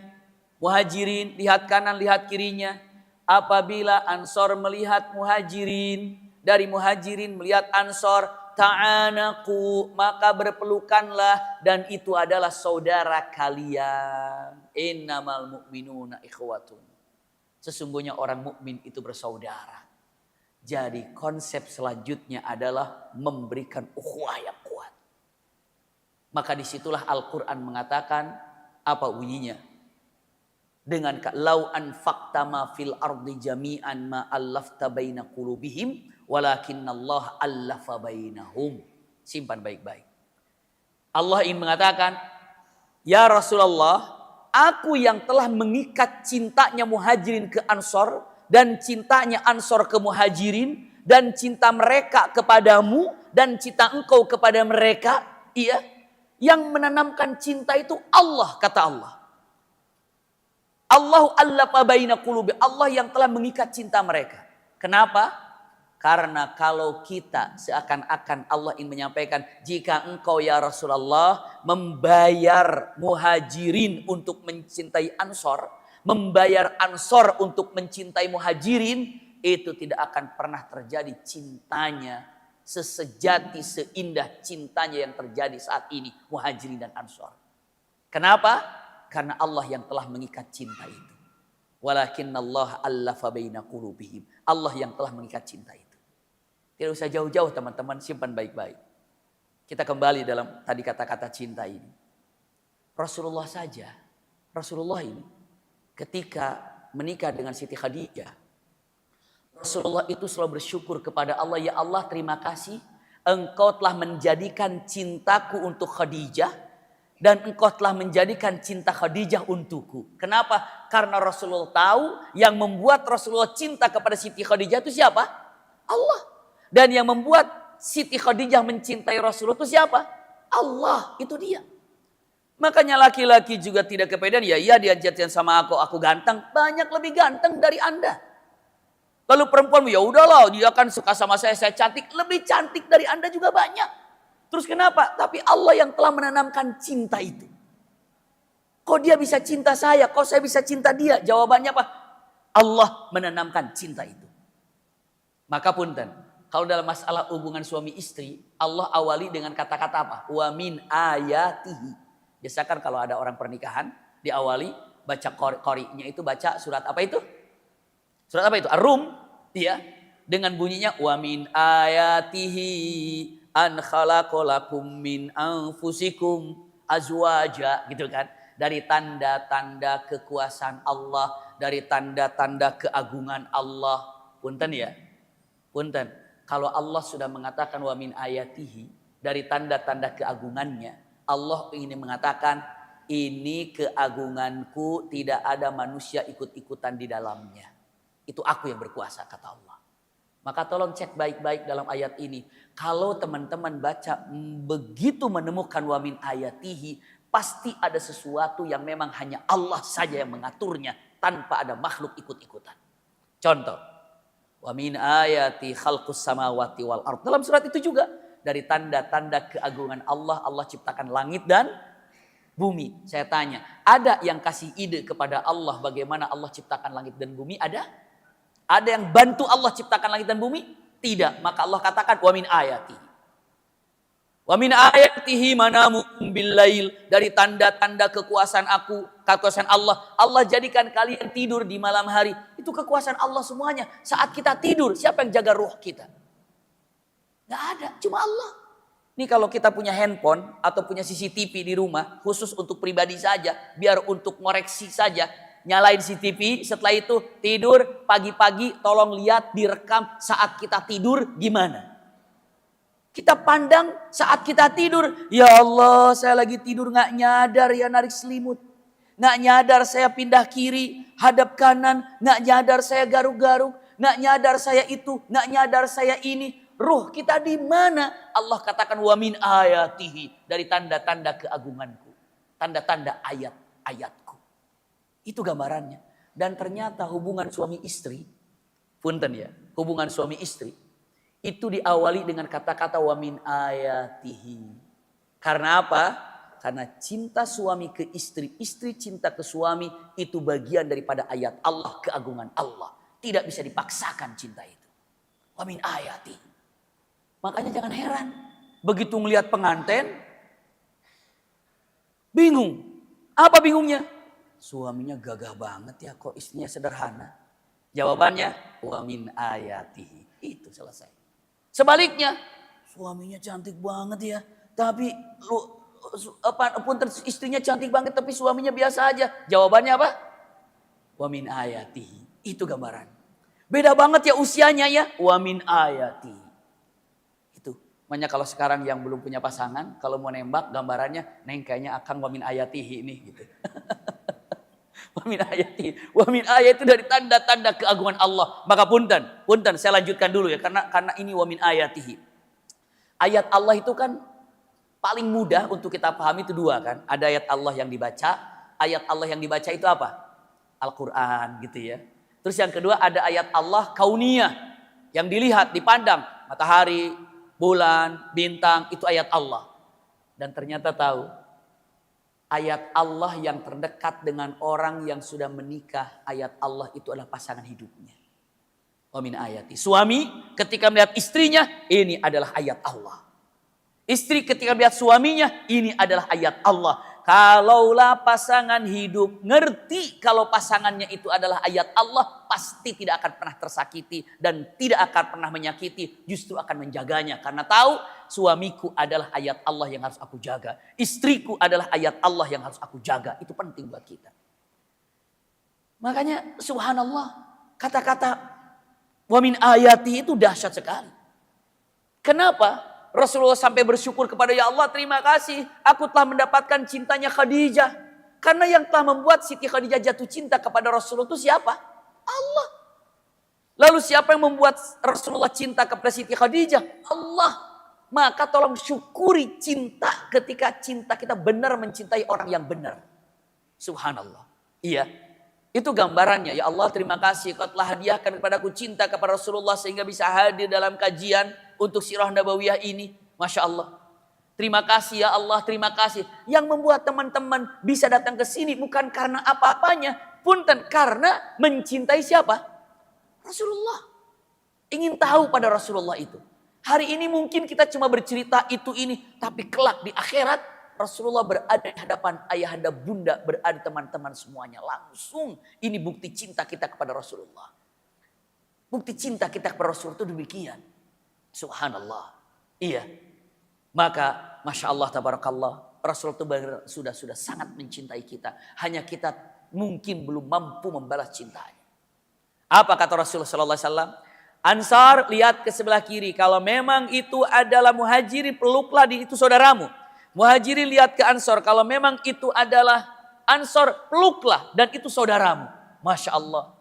Muhajirin, lihat kanan, lihat kirinya. Apabila ansor melihat muhajirin, dari muhajirin melihat ansor, ta'anaku, maka berpelukanlah, dan itu adalah saudara kalian. Innamal mu'minuna ikhwatun. Sesungguhnya orang mukmin itu bersaudara. Jadi konsep selanjutnya adalah memberikan ukhuwah yang kuat. Maka disitulah Al-Quran mengatakan, apa bunyinya? Dengan lau anfaqta ma fil ardi jami'an ma allafta baina qulubihim walakinnallaha allafa bainahum. Simpan baik-baik. Allah ingin mengatakan, ya Rasulullah, aku yang telah mengikat cintanya muhajirin ke ansor dan cintanya ansor ke muhajirin dan cinta mereka kepadamu dan cinta engkau kepada mereka, iya, yang menanamkan cinta itu Allah, kata Allah. Allahu allafa baina qulubi, Allah yang telah mengikat cinta mereka. Kenapa? Karena kalau kita seakan-akan Allah ingin menyampaikan, jika engkau ya Rasulullah membayar muhajirin untuk mencintai ansor, membayar ansor untuk mencintai muhajirin, itu tidak akan pernah terjadi cintanya sesejati, seindah cintanya yang terjadi saat ini muhajirin dan ansor. Kenapa? Karena Allah yang telah mengikat cinta itu. Walakinnallaha allafa baina qulubihim. Allah yang telah mengikat cinta itu. Tidak usah jauh-jauh teman-teman, simpan baik-baik. Kita kembali dalam tadi kata-kata cinta ini. Rasulullah saja, Rasulullah ini ketika menikah dengan Siti Khadijah, Rasulullah itu selalu bersyukur kepada Allah, ya Allah terima kasih, engkau telah menjadikan cintaku untuk Khadijah dan engkau telah menjadikan cinta Khadijah untukku. Kenapa? Karena Rasulullah tahu yang membuat Rasulullah cinta kepada Siti Khadijah itu siapa? Allah. Dan yang membuat Siti Khadijah mencintai Rasulullah itu siapa? Allah, itu dia. Makanya laki-laki juga tidak kepedean, ya dia jadian sama aku ganteng, banyak lebih ganteng dari Anda. Lalu perempuan, ya udahlah, dia kan suka sama saya cantik, lebih cantik dari Anda juga banyak. Terus kenapa? Tapi Allah yang telah menanamkan cinta itu. Kok dia bisa cinta saya? Kok saya bisa cinta dia? Jawabannya apa? Allah menanamkan cinta itu. Maka punten, kalau dalam masalah hubungan suami istri, Allah awali dengan kata-kata apa? Wa min ayatihi. Biasakan kalau ada orang pernikahan, diawali baca qori'nya itu baca surat apa itu? Surat apa itu? Ar-Rum. Ya. Dengan bunyinya wa min ayatihi an khalaqalakum min anfusikum azwaja, gitu kan. Dari tanda-tanda kekuasaan Allah, dari tanda-tanda keagungan Allah. Punten ya. Punten. Kalau Allah sudah mengatakan wa min ayatihi, dari tanda-tanda keagungannya, Allah ingin mengatakan ini keagunganku, tidak ada manusia ikut-ikutan di dalamnya. Itu aku yang berkuasa, kata Allah. Maka tolong cek baik-baik dalam ayat ini. Kalau teman-teman baca begitu menemukan wa min ayatihi, pasti ada sesuatu yang memang hanya Allah saja yang mengaturnya tanpa ada makhluk ikut-ikutan. Contoh, wa min ayati khalqus samawati wal ardh. Dalam surat itu juga dari tanda-tanda keagungan Allah, Allah ciptakan langit dan bumi. Saya tanya, ada yang kasih ide kepada Allah bagaimana Allah ciptakan langit dan bumi? Ada? Ada yang bantu Allah ciptakan langit dan bumi? Tidak. Maka Allah katakan, wa min ayatihi. Wa min ayatihi manamukum billail. Dari tanda-tanda kekuasaan aku, kekuasaan Allah. Allah jadikan kalian tidur di malam hari. Itu kekuasaan Allah semuanya. Saat kita tidur, siapa yang jaga ruh kita? Gak ada, cuma Allah. Ini kalau kita punya handphone atau punya CCTV di rumah, khusus untuk pribadi saja, biar untuk ngoreksi saja, nyalain CCTV, setelah itu tidur, pagi-pagi tolong lihat, direkam saat kita tidur gimana. Kita pandang saat kita tidur, ya Allah saya lagi tidur gak nyadar ya narik selimut. Gak nyadar saya pindah kiri, hadap kanan, gak nyadar saya garuk-garuk, gak nyadar saya itu, gak nyadar saya ini. Ruh kita di mana? Allah katakan wa min ayatihi, dari tanda-tanda keagunganku, tanda-tanda ayat-ayatku. Itu gambarannya. Dan ternyata hubungan suami istri, punten ya, hubungan suami istri itu diawali dengan kata-kata wa min ayatihi. Karena apa? Karena cinta suami ke istri, istri cinta ke suami itu bagian daripada ayat Allah, keagungan Allah. Tidak bisa dipaksakan cinta itu. Wa min ayatihi. Makanya jangan heran. Begitu melihat pengantin, bingung. Apa bingungnya? Suaminya gagah banget ya, kok istrinya sederhana. Jawabannya, wa min ayatihi. Itu selesai. Sebaliknya, suaminya cantik banget ya, tapi istrinya cantik banget tapi suaminya biasa aja. Jawabannya apa? Wa min ayatihi. Itu gambaran. Beda banget ya usianya ya. Wa min ayatihi. Makanya kalau sekarang yang belum punya pasangan, kalau mau nembak gambarannya, neng kayaknya akan wa min ayatihi ini gitu. Wa min ayatihi. Wa min ayat itu dari tanda-tanda keagungan Allah. Maka punten saya lanjutkan dulu ya karena ini wa min ayatihi. Ayat Allah itu kan paling mudah untuk kita pahami itu dua kan. Ada ayat Allah yang dibaca, ayat Allah yang dibaca itu apa? Al-Qur'an gitu ya. Terus yang kedua ada ayat Allah kauniyah yang dilihat, dipandang, matahari, bulan, bintang, itu ayat Allah. Dan ternyata tahu, ayat Allah yang terdekat dengan orang yang sudah menikah, ayat Allah itu adalah pasangan hidupnya. Wa min ayati. Suami ketika melihat istrinya, ini adalah ayat Allah. Istri ketika melihat suaminya, ini adalah ayat Allah. Kalaulah pasangan hidup ngerti kalau pasangannya itu adalah ayat Allah, pasti tidak akan pernah tersakiti dan tidak akan pernah menyakiti, justru akan menjaganya. Karena tahu suamiku adalah ayat Allah yang harus aku jaga. Istriku adalah ayat Allah yang harus aku jaga. Itu penting buat kita. Makanya subhanallah, kata-kata wa min ayati itu dahsyat sekali. Kenapa? Rasulullah sampai bersyukur kepada ya Allah, terima kasih aku telah mendapatkan cintanya Khadijah. Karena yang telah membuat Siti Khadijah jatuh cinta kepada Rasulullah itu siapa? Allah. Lalu siapa yang membuat Rasulullah cinta kepada Siti Khadijah? Allah. Maka tolong syukuri cinta ketika cinta kita benar mencintai orang yang benar. Subhanallah. Iya. Itu gambarannya. Ya Allah, terima kasih kau telah hadiahkan kepadaku cinta kepada Rasulullah sehingga bisa hadir dalam kajian untuk sirah nabawiyah ini. Masya Allah. Terima kasih ya Allah, terima kasih. Yang membuat teman-teman bisa datang ke sini bukan karena apa-apanya. Punten, karena mencintai siapa? Rasulullah. Ingin tahu pada Rasulullah itu. Hari ini mungkin kita cuma bercerita itu ini. Tapi kelak di akhirat Rasulullah berada di hadapan ayahanda bunda, berada teman-teman semuanya. Langsung ini bukti cinta kita kepada Rasulullah. Bukti cinta kita kepada Rasulullah itu demikian. Subhanallah. Iya. Maka Masya Allah tabarakallah. Rasul itu sudah sangat mencintai kita. Hanya kita mungkin belum mampu membalas cintanya. Apa kata Rasulullah SAW? Ansar, lihat ke sebelah kiri. Kalau memang itu adalah muhajirin, peluklah itu saudaramu. Muhajirin lihat ke Ansor. Kalau memang itu adalah Ansor, peluklah dan itu saudaramu. Masya Allah.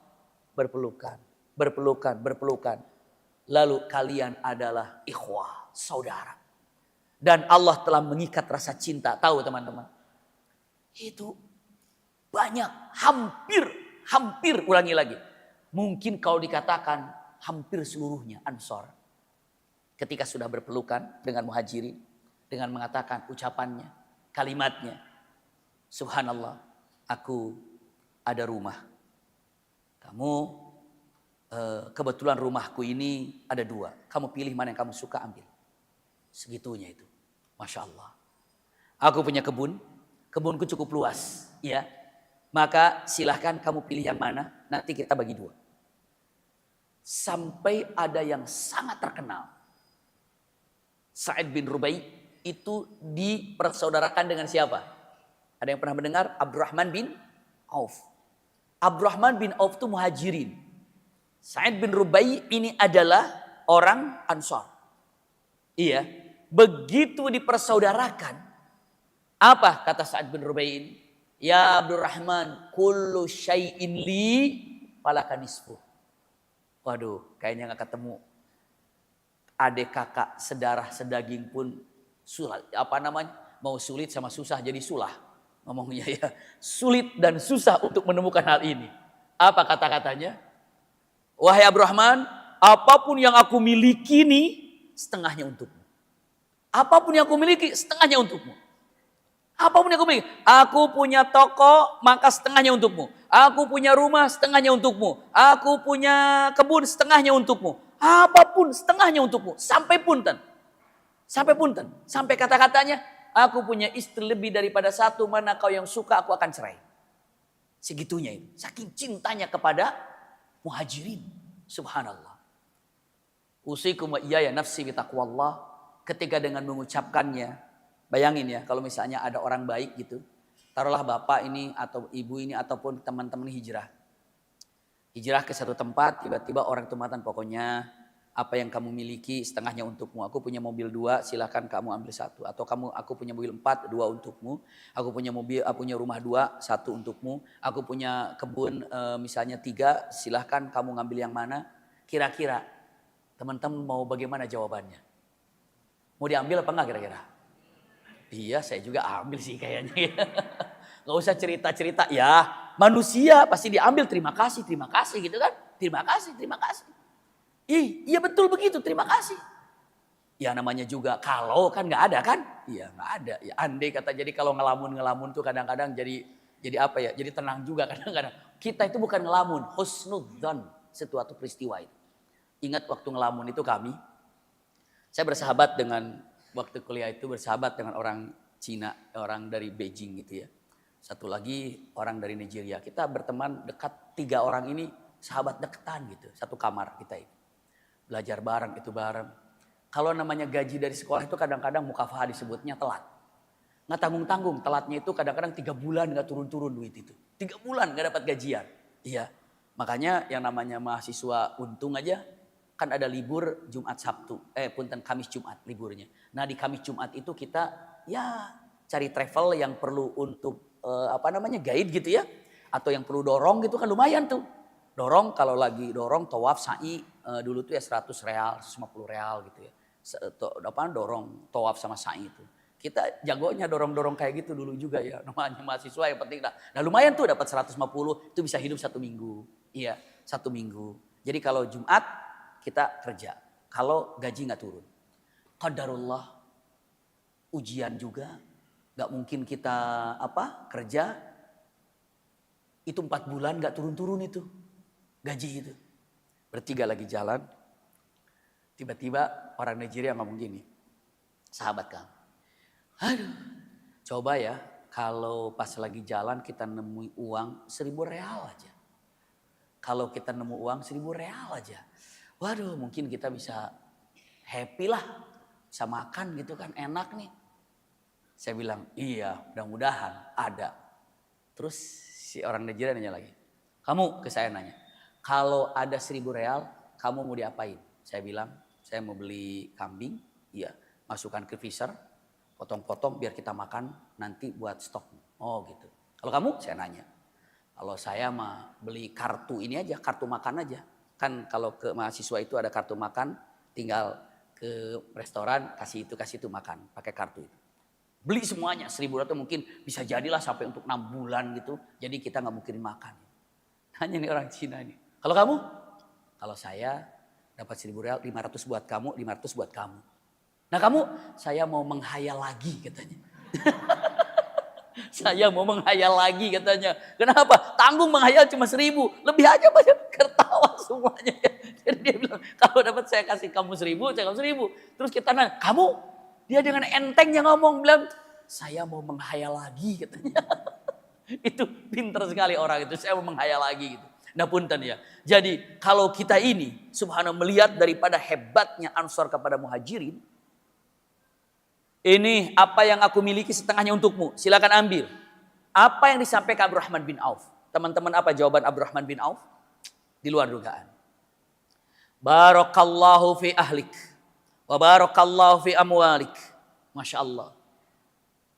Berpelukan, berpelukan, berpelukan. Lalu kalian adalah ikhwah, saudara. Dan Allah telah mengikat rasa cinta. Tahu teman-teman? Itu banyak, hampir, ulangi lagi. Mungkin kalau dikatakan hampir seluruhnya Ansor. Ketika sudah berpelukan dengan muhajirin. Dengan mengatakan ucapannya, kalimatnya. Subhanallah, aku ada rumah. Kamu kebetulan rumahku ini ada 2. Kamu pilih mana yang kamu suka ambil. Segitunya itu. Masya Allah. Aku punya kebun. Kebunku cukup luas. Ya. Maka silahkan kamu pilih yang mana. Nanti kita bagi 2. Sampai ada yang sangat terkenal. Sa'id bin Rubai itu dipersaudarakan dengan siapa? Ada yang pernah mendengar? Abdurrahman bin Auf. Abdurrahman bin Auf itu muhajirin. Sa'id bin Rubai ini adalah orang Ansar. Iya. Begitu dipersaudarakan. Apa kata Sa'id bin Rubai ini? Ya Abdurrahman, kullu syai'in li falaka nisfu. Waduh, kayaknya gak ketemu. Adik kakak, sedarah, sedaging pun sulit. Apa namanya? Mau sulit sama susah jadi sulah. Ngomongnya ya. Sulit dan susah untuk menemukan hal ini. Apa kata-katanya? Wahai Abdurrahman, apapun yang aku miliki nih, setengahnya untukmu. Apapun yang aku miliki, setengahnya untukmu. Apapun yang aku miliki. Aku punya toko, maka setengahnya untukmu. Aku punya rumah, setengahnya untukmu. Aku punya kebun, setengahnya untukmu. Apapun, setengahnya untukmu. Sampai punten. Sampai punten. Sampai kata-katanya, aku punya istri lebih daripada 1, mana kau yang suka, aku akan cerai. Segitunya itu. Saking cintanya kepada muhajirin. Subhanallah. Usikum wa iyaya nafsi bitaqwallah. Ketika dengan mengucapkannya. Bayangin ya, kalau misalnya ada orang baik gitu. Taruhlah bapak ini atau ibu ini ataupun teman-teman hijrah. Hijrah ke satu tempat, tiba-tiba orang tempatan, pokoknya apa yang kamu miliki setengahnya untukmu. Aku punya mobil 2, silahkan kamu ambil 1. Atau aku punya mobil 4, 2 untukmu. Aku punya rumah 2, 1 untukmu. Aku punya kebun misalnya 3, silahkan kamu ngambil yang mana. Kira-kira teman-teman mau bagaimana jawabannya? Mau diambil apa enggak kira-kira? Iya, saya juga ambil sih kayaknya. Gak usah cerita-cerita. Ya, manusia pasti diambil. Terima kasih gitu kan. Terima kasih. Iya betul begitu, terima kasih. Ya namanya juga kalau kan gak ada kan. Iya gak ada. Ya andai kata jadi kalau ngelamun tuh kadang-kadang jadi apa ya. Jadi tenang juga kadang-kadang. Kita itu bukan ngelamun. Husnudzon, suatu peristiwa itu. Ingat waktu ngelamun itu saya bersahabat waktu kuliah itu bersahabat dengan orang Cina, orang dari Beijing gitu ya. Satu lagi orang dari Nigeria. Kita berteman dekat, 3 orang ini sahabat deketan gitu. Satu kamar kita itu. Belajar bareng, itu bareng. Kalau namanya gaji dari sekolah itu kadang-kadang mukafahah disebutnya telat. Nggak tanggung-tanggung, telatnya itu kadang-kadang 3 bulan nggak turun-turun duit itu. 3 bulan nggak dapat gajian. Iya. Makanya yang namanya mahasiswa untung aja, kan ada libur Jumat Sabtu, Kamis Jumat liburnya. Nah di Kamis Jumat itu kita ya cari travel yang perlu untuk guide gitu ya. Atau yang perlu dorong gitu kan lumayan tuh. Dorong kalau lagi dorong tawaf sa'i dulu tuh ya 100 real, 150 real gitu ya. Dorong tawaf sama sa'i itu. Kita jagonya dorong-dorong kayak gitu dulu juga ya. Namanya mahasiswa yang penting. Nah lumayan tuh dapat 150 itu bisa hidup 1 minggu. Iya 1 minggu. Jadi kalau Jumat kita kerja. Kalau gaji nggak turun. Qadarullah ujian juga. Nggak mungkin kita kerja. Itu 4 bulan nggak turun-turun itu. Gaji itu. Bertiga lagi jalan. Tiba-tiba orang Nigeria ngomong gini. Sahabat kamu. Aduh. Coba ya. Kalau pas lagi jalan kita nemui uang 1.000 real aja. Kalau kita nemu uang 1.000 real aja. Waduh mungkin kita bisa happy lah. Bisa makan gitu kan enak nih. Saya bilang iya mudah-mudahan ada. Terus si orang Nigeria nanya lagi. Kamu ke saya nanya. Kalau ada 1.000 real kamu mau diapain? Saya bilang saya mau beli kambing. Iya masukkan ke freezer. Potong-potong biar kita makan nanti buat stok. Oh gitu. Kalau kamu saya nanya. Kalau saya mah beli kartu ini aja. Kartu makan aja. Kan kalau ke mahasiswa itu ada kartu makan, tinggal ke restoran kasih itu makan pakai kartu itu. Beli semuanya 1.000 real itu mungkin bisa jadilah sampai untuk 6 bulan gitu. Jadi kita nggak mungkin makan. Hanya nih orang Cina ini. Kalau kamu? Kalau saya dapat 1.000 real 500 buat kamu, 500 buat kamu. Nah kamu? Saya mau menghayal lagi katanya. Saya mau menghayal lagi katanya. Kenapa? Tanggung menghayal cuma 1.000. Lebih aja banyak ketawa semuanya. Jadi dia bilang, kalau dapat saya kasih kamu 1.000, saya kamu 1.000. Terus kita nanya, kamu? Dia dengan entengnya ngomong, bilang, saya mau menghayal lagi katanya. Itu pintar sekali orang itu, saya mau menghayal lagi gitu. Nah punten ya. Jadi kalau kita ini subhanallah melihat daripada hebatnya Ansor kepada Muhajirin. Ini apa yang aku miliki setengahnya untukmu. Silakan ambil. Apa yang disampaikan Abdurrahman bin Auf? Teman-teman apa jawaban Abdurrahman bin Auf? Di luar dugaan. Barakallahu fi ahlik. Wa barakallahu fi amwalik. Masya Allah.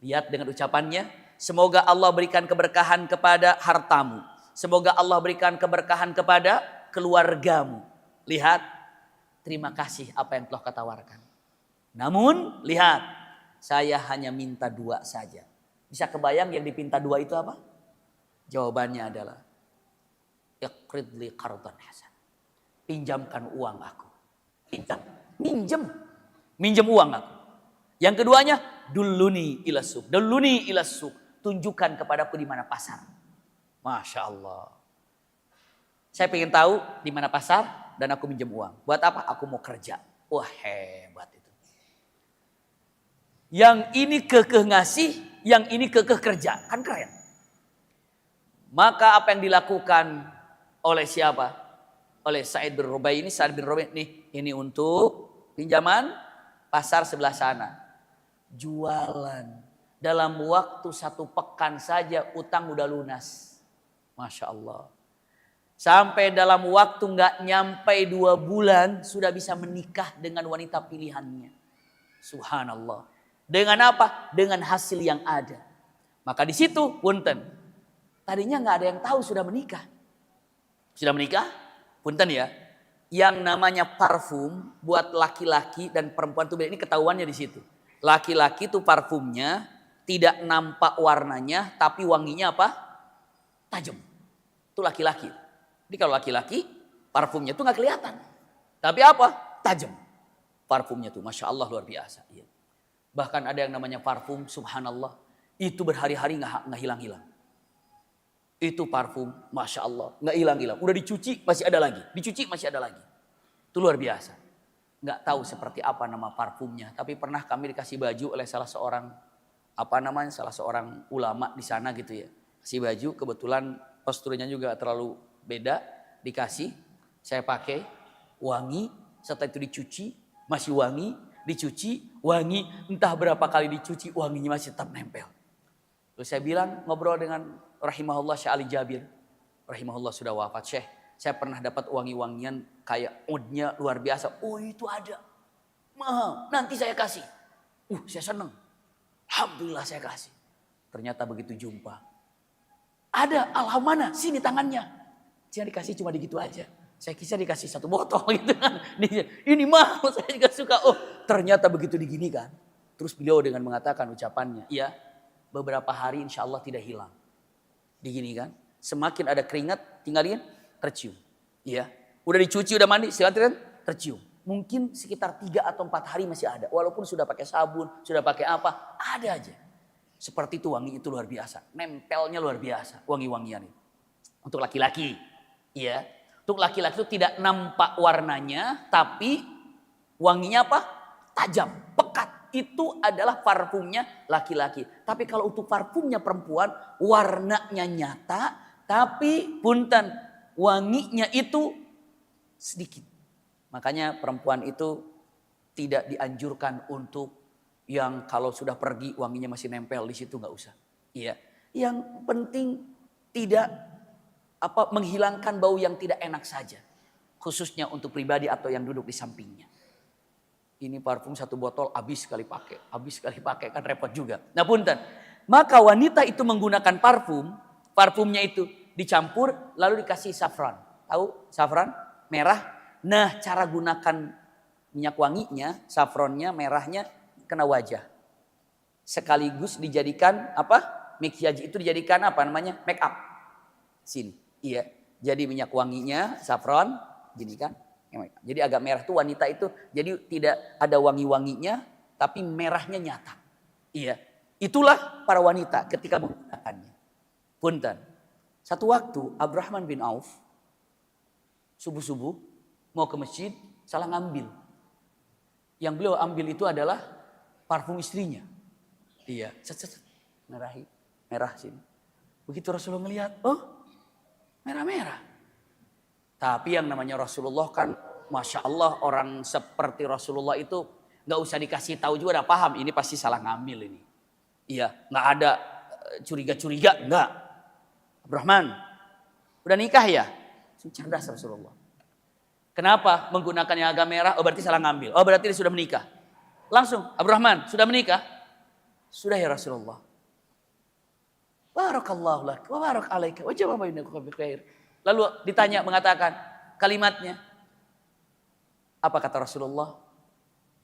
Lihat dengan ucapannya. Semoga Allah berikan keberkahan kepada hartamu. Semoga Allah berikan keberkahan kepada keluargamu. Lihat. Terima kasih apa yang telah kau tawarkan. Namun lihat. Saya hanya minta 2 saja. Bisa kebayang yang dipinta 2 itu apa? Jawabannya adalah. Iqrid li qardan hasan. Pinjamkan uang aku. Minjem. Minjem uang aku. Yang keduanya. Dulluni ila suq. Dulluni ila suq. Tunjukkan kepadaku di mana pasar. Masya Allah. Saya ingin tahu di mana pasar. Dan aku minjem uang. Buat apa? Aku mau kerja. Wah hebat itu. Yang ini kekeh ngasih, yang ini kekeh kerja. Kan keren. Maka apa yang dilakukan oleh siapa? Oleh Sa'id bin Rubai ini. Sa'id bin Rubai ini untuk pinjaman pasar sebelah sana. Jualan. Dalam waktu 1 pekan saja utang udah lunas. Masya Allah. Sampai dalam waktu nggak nyampe 2 bulan sudah bisa menikah dengan wanita pilihannya. Subhanallah. Dengan apa? Dengan hasil yang ada. Maka di situ punten. Tadinya nggak ada yang tahu sudah menikah. Sudah menikah? Punten ya. Yang namanya parfum buat laki-laki dan perempuan itu ini ketahuannya di situ. Laki-laki itu parfumnya tidak nampak warnanya tapi wanginya apa? Tajam. Itu laki-laki. Jadi kalau laki-laki parfumnya itu nggak kelihatan. Tapi apa? Tajam. Parfumnya tuh Masya Allah luar biasa. Iya. Bahkan ada yang namanya parfum, subhanallah. Itu berhari-hari gak hilang-hilang. Itu parfum, Masya Allah. Gak hilang-hilang. Udah dicuci, masih ada lagi. Dicuci, masih ada lagi. Itu luar biasa. Gak tahu seperti apa nama parfumnya. Tapi pernah kami dikasih baju oleh salah seorang, salah seorang ulama di sana gitu ya. Kasih baju, kebetulan posturnya juga terlalu beda. Dikasih, saya pakai, wangi. Setelah itu dicuci, masih wangi. Dicuci, wangi, entah berapa kali dicuci, wanginya masih tetap nempel. Terus saya bilang, ngobrol dengan rahimahullah Syekh Ali Jabir. Rahimahullah sudah wafat. Syekh, saya pernah dapat wangi-wangian kayak udnya luar biasa. Oh itu ada. Mahal, nanti saya kasih. Saya senang. Alhamdulillah saya kasih. Ternyata begitu jumpa. Ada, alhamdulillah, sini tangannya. Saya dikasih cuma digitu aja. Saya kira dikasih 1 botol gitu kan. Ini mahal, saya juga suka. Oh ternyata begitu diginikan. Terus beliau dengan mengatakan ucapannya. Iya beberapa hari insya Allah tidak hilang. Diginikan. Semakin ada keringat tinggalin tercium. Iya. Udah dicuci udah mandi silakan tercium. Mungkin sekitar 3 atau 4 hari masih ada. Walaupun sudah pakai sabun, sudah pakai apa. Ada aja. Seperti itu wangi itu luar biasa. Nempelnya luar biasa. Wangi-wangian itu. Untuk laki-laki. Iya. Untuk laki-laki itu tidak nampak warnanya, tapi wanginya apa? Tajam, pekat. Itu adalah parfumnya laki-laki. Tapi kalau untuk parfumnya perempuan, warnanya nyata, tapi punten, wanginya itu sedikit. Makanya perempuan itu tidak dianjurkan untuk yang kalau sudah pergi wanginya masih nempel di situ, nggak usah. Iya. Yang penting tidak menghilangkan bau yang tidak enak saja. Khususnya untuk pribadi atau yang duduk di sampingnya. Ini parfum 1 botol habis sekali pakai. Habis sekali pakai kan repot juga. Nah punten. Maka wanita itu menggunakan parfum. Parfumnya itu dicampur lalu dikasih safran. Tahu safran? Merah. Nah cara gunakan minyak wanginya, safronnya, merahnya kena wajah. Sekaligus dijadikan apa? Makiaj itu dijadikan apa namanya? Make up. Sini. Iya, jadi minyak wanginya, saffron, gini kan. Jadi agak merah tuh wanita itu, jadi tidak ada wangi-wanginya, tapi merahnya nyata. Iya, Itulah para wanita ketika menggunakannya. Punten. Satu waktu Abdurrahman bin Auf subuh-subuh mau ke masjid, salah ngambil. Yang beliau ambil itu adalah parfum istrinya. Iya, merah sini. Begitu Rasulullah melihat, oh merah-merah. Tapi yang namanya Rasulullah kan, Masya Allah, orang seperti Rasulullah itu nggak usah dikasih tahu juga udah paham ini pasti salah ngambil ini. Iya, nggak ada curiga-curiga, nggak. Abdurrahman, udah nikah ya? Cerdas Rasulullah. Kenapa menggunakan yang agak merah? Oh berarti salah ngambil. Oh berarti dia sudah menikah. Langsung, Abdurrahman sudah menikah? Sudah ya Rasulullah. Barakallahu lak wa barak alaika wa jama'a bainakum bi khair. Lalu ditanya mengatakan kalimatnya. Apa kata Rasulullah?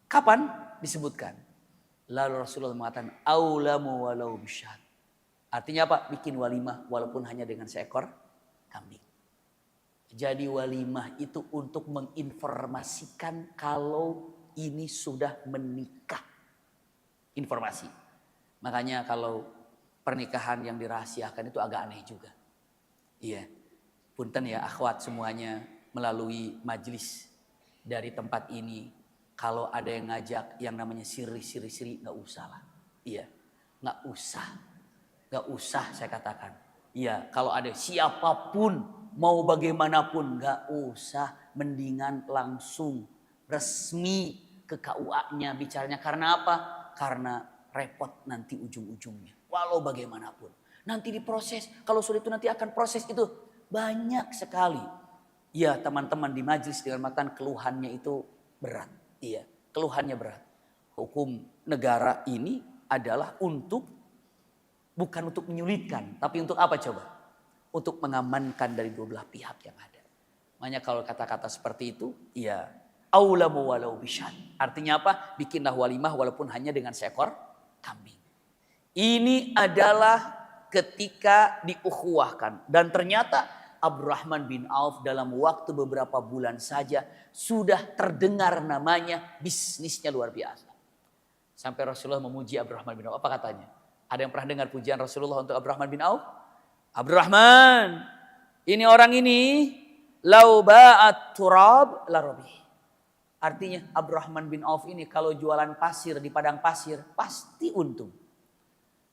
Kapan disebutkan? Lalu Rasulullah mengatakan aulamu walau bisyad. Artinya apa? Bikin walimah walaupun hanya dengan seekor kambing. Jadi walimah itu untuk menginformasikan kalau ini sudah menikah. Informasi. Makanya kalau pernikahan yang dirahasiakan itu agak aneh juga. Iya. Punten ya akhwat semuanya melalui majlis dari tempat ini. Kalau ada yang ngajak yang namanya siri nggak usah lah. Iya. Nggak usah. Nggak usah saya katakan. Iya. Kalau ada siapapun mau bagaimanapun nggak usah. Mendingan langsung resmi ke KUA-nya bicaranya. Karena apa? Karena repot nanti ujung-ujungnya. Walau bagaimanapun. Nanti diproses. Kalau sudah itu nanti akan proses itu. Banyak sekali. Ya teman-teman di majlis dengan matan keluhannya itu berat. Iya keluhannya berat. Hukum negara ini adalah untuk. Bukan untuk menyulitkan. Tapi untuk apa coba? Untuk mengamankan dari dua belah pihak yang ada. Makanya kalau kata-kata seperti itu. Ya aulamu walau bisyad. Artinya apa? Bikinlah walimah walaupun hanya dengan seekor kambing. Ini adalah ketika diukhuwahkan. Dan ternyata Abdurrahman bin Auf dalam waktu beberapa bulan saja sudah terdengar namanya, bisnisnya luar biasa. Sampai Rasulullah memuji Abdurrahman bin Auf. Apa katanya? Ada yang pernah dengar pujian Rasulullah untuk Abdurrahman bin Auf? Abdurrahman, ini orang ini lau ba'at turab la rabi. Artinya Abdurrahman bin Auf ini kalau jualan pasir di padang pasir pasti untung.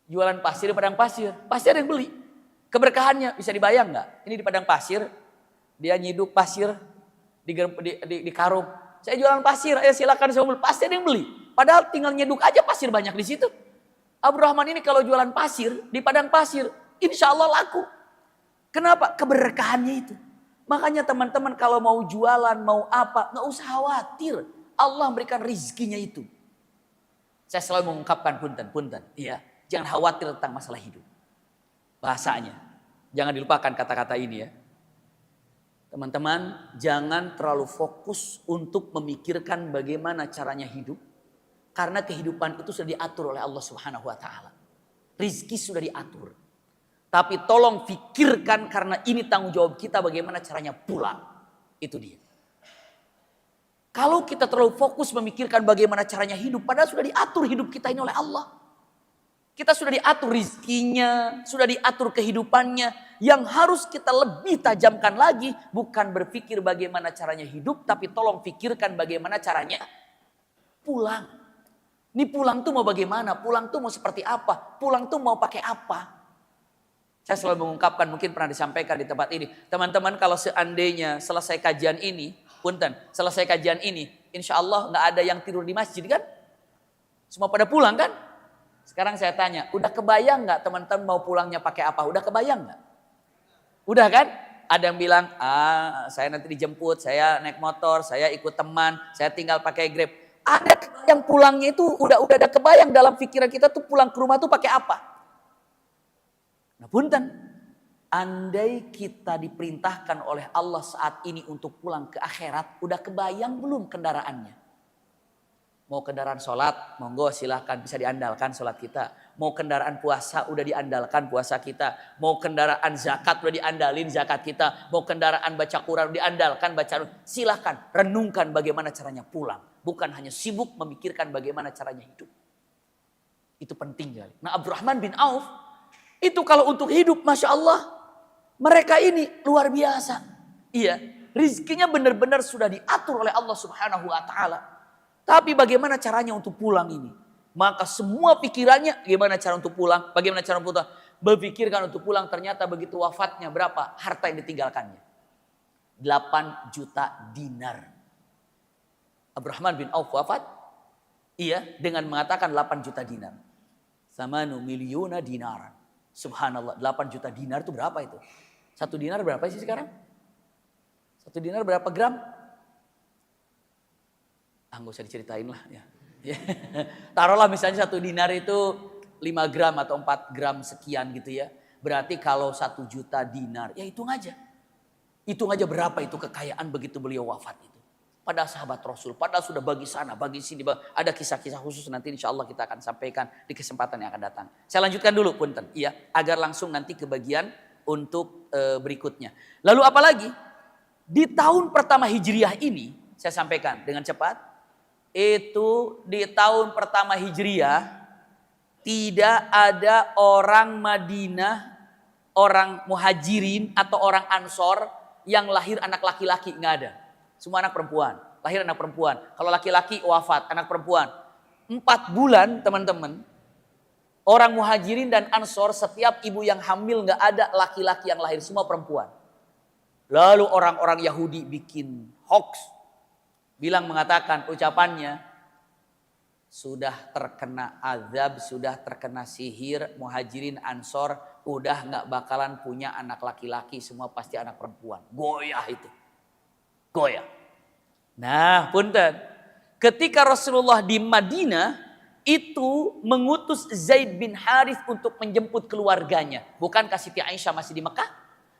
Jualan pasir di padang pasir, pasti ada yang beli. Keberkahannya bisa dibayang nggak? Ini di padang pasir, dia nyiduk pasir di karung. Saya jualan pasir, ayo silakan saya beli. Pasti ada yang beli. Padahal tinggal nyiduk aja pasir banyak di situ. Abdurrahman ini kalau jualan pasir di padang pasir, insya Allah laku. Kenapa? Keberkahannya itu. Makanya teman-teman kalau mau jualan, mau apa, nggak usah khawatir. Allah memberikan rizkinya itu. Saya selalu mengungkapkan punten, iya. Jangan khawatir tentang masalah hidup. Bahasanya. Jangan dilupakan kata-kata ini ya. Teman-teman, jangan terlalu fokus untuk memikirkan bagaimana caranya hidup. Karena kehidupan itu sudah diatur oleh Allah Subhanahu wa taala. Rizki sudah diatur. Tapi tolong pikirkan karena ini tanggung jawab kita bagaimana caranya pulang. Itu dia. Kalau kita terlalu fokus memikirkan bagaimana caranya hidup, padahal sudah diatur hidup kita ini oleh Allah. Kita sudah diatur rizkinya, sudah diatur kehidupannya. Yang harus kita lebih tajamkan lagi bukan berpikir bagaimana caranya hidup, tapi tolong pikirkan bagaimana caranya pulang. Ini pulang tuh mau bagaimana? Pulang tuh mau seperti apa? Pulang tuh mau pakai apa? Saya selalu mengungkapkan, mungkin pernah disampaikan di tempat ini. Teman-teman kalau seandainya selesai kajian ini, punten, selesai kajian ini, insya Allah nggak ada yang tidur di masjid kan? Semua pada pulang kan? Sekarang saya tanya, udah kebayang nggak teman-teman mau pulangnya pakai apa? Udah kebayang nggak? Udah kan? Ada yang bilang, saya nanti dijemput, saya naik motor, saya ikut teman, saya tinggal pakai Grab. Ada yang pulangnya itu udah ada kebayang dalam pikiran kita tuh pulang ke rumah tuh pakai apa? Nah punten, andai kita diperintahkan oleh Allah saat ini untuk pulang ke akhirat, udah kebayang belum kendaraannya? Mau kendaraan sholat, monggo silahkan bisa diandalkan sholat kita. Mau kendaraan puasa udah diandalkan puasa kita. Mau kendaraan zakat udah diandalin zakat kita. Mau kendaraan baca Quran udah diandalkan baca. Silahkan renungkan bagaimana caranya pulang. Bukan hanya sibuk memikirkan bagaimana caranya hidup. Itu penting kali. Nah Abdurrahman bin Auf itu kalau untuk hidup Masya Allah mereka ini luar biasa. Iya, rizkinya benar-benar sudah diatur oleh Allah Subhanahu wa Ta'ala. Tapi bagaimana caranya untuk pulang ini? Maka semua pikirannya bagaimana cara untuk pulang? Bagaimana cara untuk pulang? Berpikirkan untuk pulang, ternyata begitu wafatnya berapa harta yang ditinggalkannya? 8 juta dinar. Abdurrahman bin Auf wafat, iya, dengan mengatakan 8 juta dinar. Samanu milyuna dinaran. Subhanallah, 8 juta dinar itu berapa itu? 1 dinar berapa sih sekarang? 1 dinar berapa gram? Nggak usah diceritain lah ya. Taruhlah misalnya 1 dinar itu 5 gram atau 4 gram sekian gitu ya. Berarti kalau 1 juta dinar, ya hitung aja. Hitung aja berapa itu kekayaan begitu beliau wafat itu. Pada sahabat Rasul, padahal sudah bagi sana, bagi sini. Ada kisah-kisah khusus nanti insya Allah kita akan sampaikan di kesempatan yang akan datang. Saya lanjutkan dulu punten, iya, agar langsung nanti ke bagian untuk berikutnya. Lalu apalagi? Di tahun pertama Hijriah ini, saya sampaikan dengan cepat. Itu di tahun pertama Hijriah, tidak ada orang Madinah, orang Muhajirin atau orang Ansor yang lahir anak laki-laki, nggak ada. Semua anak perempuan, lahir anak perempuan. Kalau laki-laki wafat, anak perempuan. 4 bulan teman-teman, orang Muhajirin dan Ansor setiap ibu yang hamil nggak ada laki-laki yang lahir, semua perempuan. Lalu orang-orang Yahudi bikin hoax, bilang mengatakan ucapannya, sudah terkena azab, sudah terkena sihir, Muhajirin Ansor udah nggak bakalan punya anak laki-laki, semua pasti anak perempuan. Goyah itu. Goyah. Nah, punten. Ketika Rasulullah di Madinah itu mengutus Zaid bin Harith untuk menjemput keluarganya. Bukankah Siti Aisyah masih di Mekah?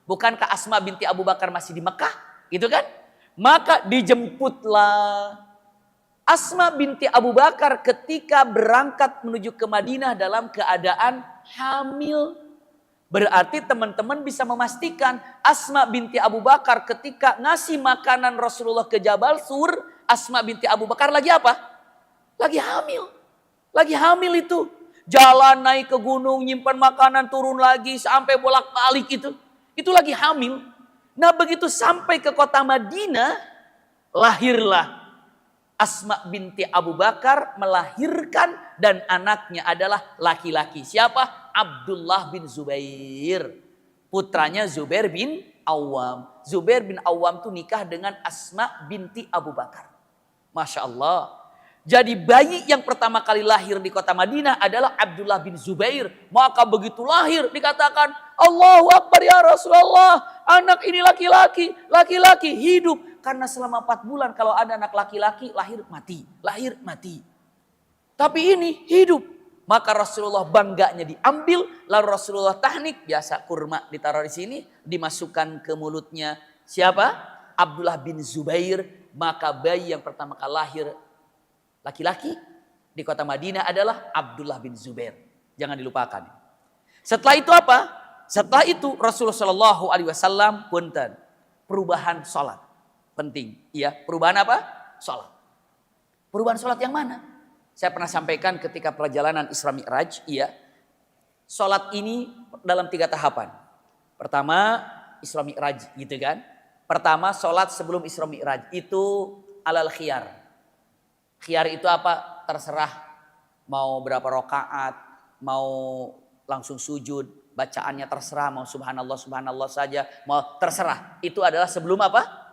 Bukankah Asma binti Abu Bakar masih di Mekah? Gitu kan? Maka dijemputlah Asma binti Abu Bakar ketika berangkat menuju ke Madinah dalam keadaan hamil. Berarti teman-teman bisa memastikan Asma binti Abu Bakar ketika ngasih makanan Rasulullah ke Jabal Sur, Asma binti Abu Bakar lagi apa? Lagi hamil. Lagi hamil itu. Jalan naik ke gunung, nyimpan makanan, turun lagi sampai bolak-balik itu. Itu lagi hamil. Nah begitu sampai ke kota Madinah, lahirlah Asma binti Abu Bakar melahirkan dan anaknya adalah laki-laki. Siapa? Abdullah bin Zubair. Putranya Zubair bin Awam. Zubair bin Awam itu nikah dengan Asma binti Abu Bakar. Masya Allah. Jadi bayi yang pertama kali lahir di kota Madinah adalah Abdullah bin Zubair. Maka begitu lahir dikatakan, Allahu Akbar ya Rasulullah. Anak ini laki-laki. Laki-laki hidup. Karena selama 4 bulan kalau ada anak laki-laki lahir mati. Lahir mati. Tapi ini hidup. Maka Rasulullah bangganya diambil. Lalu Rasulullah tahnik. Biasa kurma ditaruh di sini. Dimasukkan ke mulutnya. Siapa? Abdullah bin Zubair. Maka bayi yang pertama kali lahir laki-laki di kota Madinah adalah Abdullah bin Zubair. Jangan dilupakan. Setelah itu apa? Setelah itu Rasulullah SAW punten. Perubahan sholat. Penting. Ya, perubahan apa? Sholat. Perubahan sholat yang mana? Saya pernah sampaikan ketika perjalanan Isra Mi'raj. Ya, sholat ini dalam 3 tahapan. Pertama, Isra Mi'raj gitu kan. Pertama, sholat sebelum Isra Mi'raj. Itu alal khiyar. Khiyar itu apa? Terserah. Mau berapa rakaat, mau langsung sujud. Bacaannya terserah, mau subhanallah, subhanallah saja. Mau terserah. Itu adalah sebelum apa?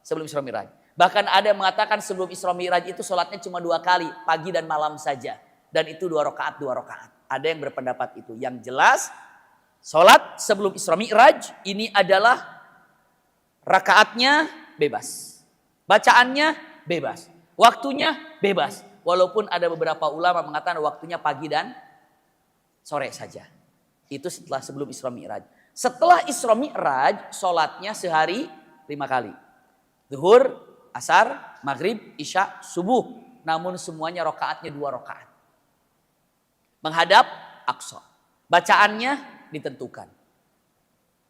Sebelum Isra Mi'raj. Bahkan ada yang mengatakan sebelum Isra Mi'raj itu sholatnya cuma 2 kali. Pagi dan malam saja. Dan itu 2 rakaat, 2 rakaat. Ada yang berpendapat itu. Yang jelas sholat sebelum Isra Mi'raj ini adalah rakaatnya bebas. Bacaannya bebas. Waktunya bebas. Walaupun ada beberapa ulama mengatakan waktunya pagi dan sore saja. Itu setelah sebelum Isra Mi'raj. Setelah Isra Mi'raj sholatnya sehari 5 kali. Zuhur, asar, maghrib, isya, subuh. Namun semuanya rakaatnya 2 rakaat. Menghadap Aqsa. Bacaannya ditentukan.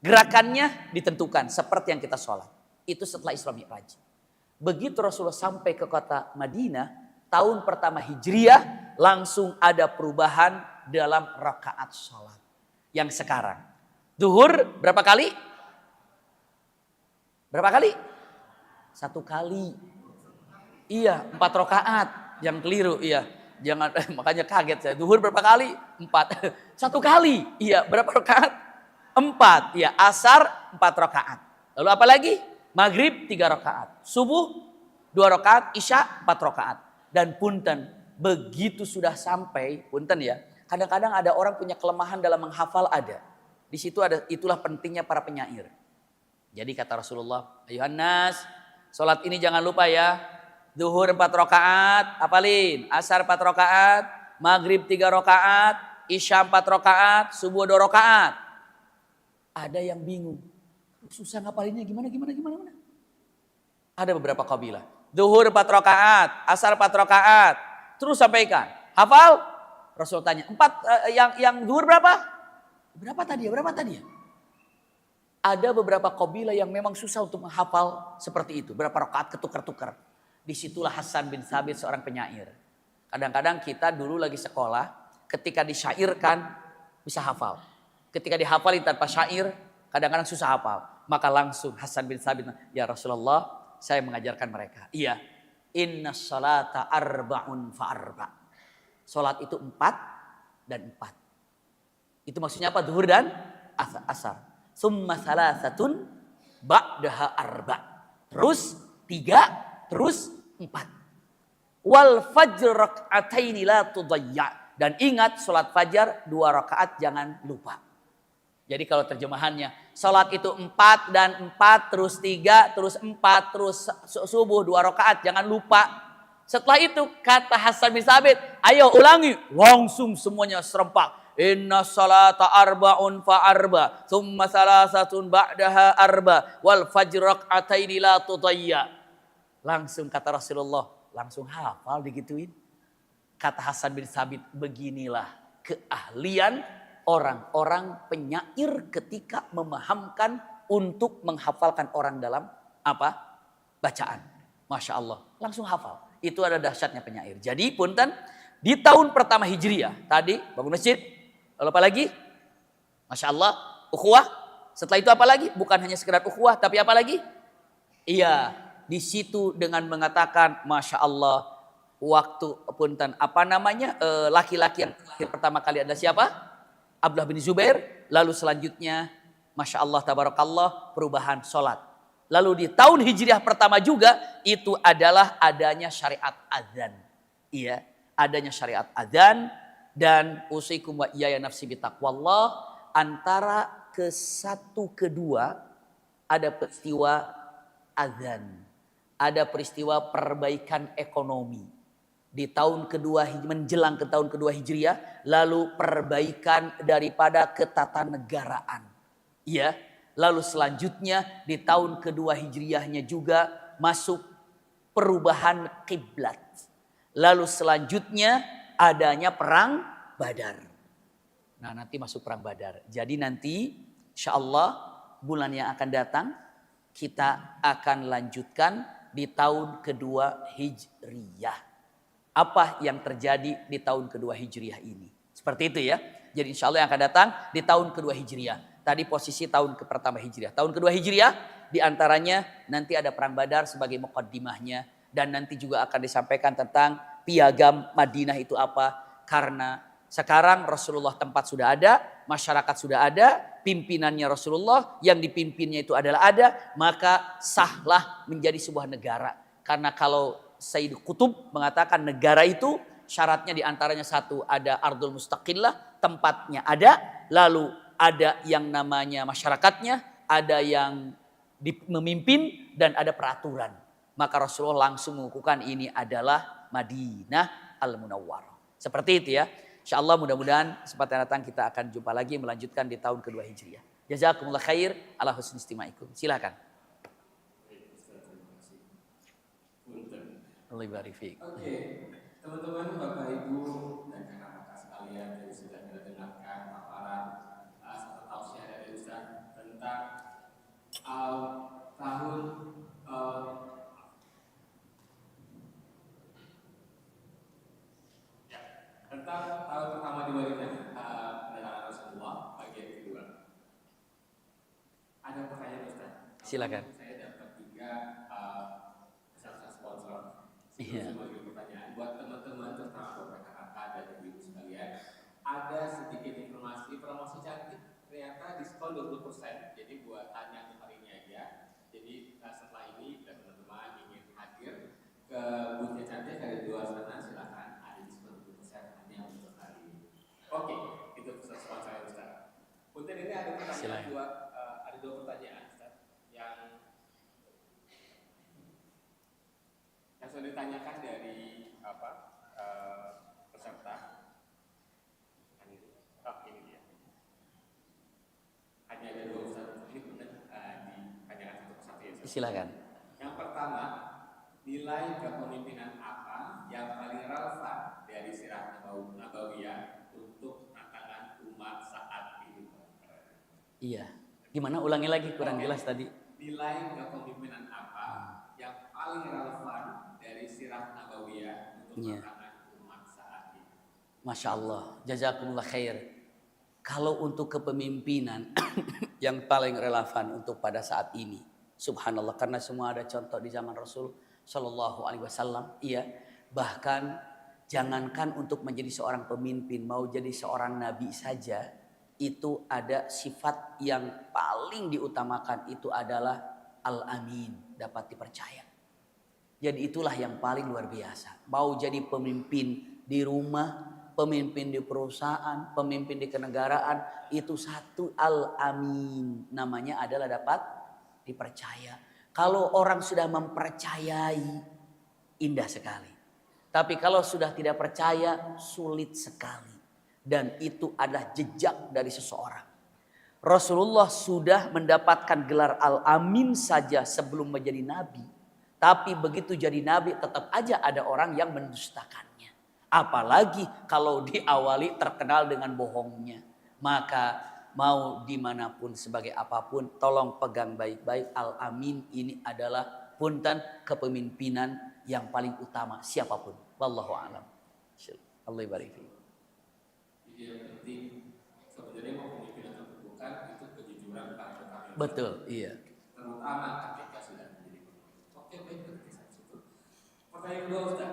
Gerakannya ditentukan seperti yang kita sholat. Itu setelah Isra Mi'raj. Begitu Rasulullah sampai ke kota Madinah, tahun pertama Hijriah, langsung ada perubahan dalam rakaat sholat. Yang sekarang. Duhur berapa kali? Berapa kali? 1 kali. Iya, 4 rakaat. Yang keliru, iya. Jangan makanya kaget saya. Duhur berapa kali? 4. 1 kali. Iya, berapa rakaat? 4. Iya, asar 4 rakaat. Lalu apa lagi? Maghrib 3 rakaat. Subuh 2 rakaat, isya 4 rakaat. Dan punten, begitu sudah sampai, punten ya. Kadang-kadang ada orang punya kelemahan dalam menghafal ada. Di situ ada, itulah pentingnya para penyair. Jadi kata Rasulullah, ayuhan nas, salat ini jangan lupa ya. Zuhur 4 rakaat, apalin? Asar 4 rakaat, maghrib 3 rakaat, isya 4 rakaat, subuh 2 rakaat. Ada yang bingung. Susah ngapalinnya gimana. Ada beberapa kabilah. Zuhur 4 rakaat, asar 4 rakaat. Terus sampaikan. Hafal? Rasul tanya, 4 yang zuhur berapa? Berapa tadi ya? Ada beberapa kabilah yang memang susah untuk menghafal seperti itu. Berapa rakaat ketukar-tukar. Disitulah Hasan bin Thabit seorang penyair. Kadang-kadang kita dulu lagi sekolah, ketika disyairkan bisa hafal. Ketika dihafalin tanpa syair, kadang-kadang susah hafal. Maka langsung Hasan bin Thabit, ya Rasulullah, saya mengajarkan mereka. Iya, inna salata arba'un fa'arba'. Salat itu 4 dan 4. Itu maksudnya apa? Zuhur dan asar. Summa salasatun ba'daha arba'. Terus 3, terus 4. Wal fajr rak'ataini la tudayya'. Dan ingat salat fajar 2 rakaat jangan lupa. Jadi kalau terjemahannya, salat itu 4 dan 4, terus 3, terus 4, terus subuh 2 rakaat jangan lupa. Setelah itu kata Hasan bin Thabit, ayo ulangi. Langsung semuanya serempak. Inna salata arba'un fa'arba. Thumma salasatun ba'daha arba. Wal fajr rak'ataini la tudayya. Langsung kata Rasulullah. Langsung hafal digituin. Kata Hasan bin Thabit, beginilah keahlian orang-orang penyair ketika memahamkan untuk menghafalkan orang dalam apa? Bacaan. Masya Allah. Langsung hafal. Itu ada dahsyatnya penyair. Jadi punten, di tahun pertama Hijriah tadi bangun masjid. Lalu apa lagi? Masya Allah, ukhuwah. Setelah itu apa lagi? Bukan hanya sekedar ukhuwah, tapi apa lagi? Iya, di situ dengan mengatakan Masya Allah, waktu punten apa namanya laki-laki yang pertama kali adalah siapa? Abdullah bin Zubair. Lalu selanjutnya Masya Allah tabarakallah perubahan sholat. Lalu di tahun Hijriah pertama juga itu adalah adanya syariat adzan. Iya, adanya syariat adzan dan usikum wa iyaya nafsi bitaqwallah. Antara ke satu kedua ada peristiwa adzan. Ada peristiwa perbaikan ekonomi. Di tahun kedua menjelang ke tahun kedua Hijriah, lalu perbaikan daripada ketatanegaraan. Iya. Lalu selanjutnya di tahun kedua Hijriahnya juga masuk perubahan kiblat. Lalu selanjutnya adanya perang Badar. Nah nanti masuk perang Badar. Jadi nanti insya Allah bulan yang akan datang kita akan lanjutkan di tahun kedua Hijriah. Apa yang terjadi di tahun kedua Hijriah ini. Seperti itu ya. Jadi insya Allah yang akan datang di tahun kedua Hijriah. Tadi posisi tahun pertama Hijriah. Tahun kedua Hijriah diantaranya nanti ada perang Badar sebagai muqaddimahnya. Dan nanti juga akan disampaikan tentang piagam Madinah itu apa. Karena sekarang Rasulullah tempat sudah ada, masyarakat sudah ada, pimpinannya Rasulullah, yang dipimpinnya itu adalah ada. Maka sahlah menjadi sebuah negara. Karena kalau Sayyid Qutb mengatakan negara itu syaratnya diantaranya satu, ada ardul mustaqillah, tempatnya ada. Lalu ada yang namanya masyarakatnya, ada yang memimpin dan ada peraturan. Maka Rasulullah langsung mengukuhkan ini adalah Madinah Al-Munawwarah. Seperti itu ya. Insyaallah mudah-mudahan kesempatan datang kita akan jumpa lagi melanjutkan di tahun kedua Hijriah. Jazakumullah khair ala husni istimaikum. Silakan. Oke, teman-teman, Bapak Ibu dan kakak-kakak sekalian, jadi sudah kita dengarkan paparan satu tausiah dari Ustaz tentang tahun ya, Tentang tahun pertama diwariskan kedatangan Rasulullah bagian kedua. Ada pertanyaan Ustaz? Silakan. Saya dapat juga pesan sponsor. Iya. Sebagai pertanyaan buat teman-teman terutama beberapa kakak dan ibu sekalian, ada sedikit informasi promosi cantik. Ternyata diskon 20%. Jadi buat tanya untuk hari ini aja. Jadi setelah ini bila teman-teman ingin hadir ke boothnya cantik ada di luar sana, silakan ada diskon 20% hanya untuk hari ini. Oke, itu pesan sponsor Ustaz. Untuk ini ada pertanyaan ada dua pertanyaan Ustaz yang sudah ditanyakan dari peserta. Ini dia. Hanya ada dua Ustaz. Ini benar ditanyakan satu persatu ya Ustaz. Silakan. Yang pertama, nilai kepemimpinan apa yang paling relevan dari sirah Nabawiyah untuk tantangan umat saat ini? Iya. Gimana? Ulangi lagi, kurang jelas tadi. Nilai kepemimpinan apa yang paling relevan dari sirah Nabawiyah untuk tantangan umat saat ini? Masya Allah, jazakumullah khair. Kalau untuk kepemimpinan yang paling relevan untuk pada saat ini, subhanallah, karena semua ada contoh di zaman Rasul Shallallahu Alaihi Wasallam. Iya, bahkan jangankan untuk menjadi seorang pemimpin, mau jadi seorang nabi saja, itu ada sifat yang paling diutamakan, itu adalah al-amin, dapat dipercaya. Jadi itulah yang paling luar biasa. Mau jadi pemimpin di rumah, pemimpin di perusahaan, pemimpin di kenegaraan, itu satu al-amin. Namanya adalah dapat dipercaya. Kalau orang sudah mempercayai, indah sekali. Tapi kalau sudah tidak percaya, sulit sekali. Dan itu adalah jejak dari seseorang. Rasulullah sudah mendapatkan gelar al-amin saja sebelum menjadi nabi. Tapi begitu jadi nabi tetap aja ada orang yang mendustakannya. Apalagi kalau diawali terkenal dengan bohongnya. Maka mau dimanapun sebagai apapun, tolong pegang baik-baik. Al-amin ini adalah punten kepemimpinan yang paling utama siapapun. Wallahu a'lam. Allah barik fiik. Jadi yang penting sebenarnya mau pemimpin atau bukan itu kejujuran pada kami. Betul, iya. Terutama ketika sudah menjadi pemimpin. Oke, baik, berkisah situ. Pertanyaan kedua Ustaz.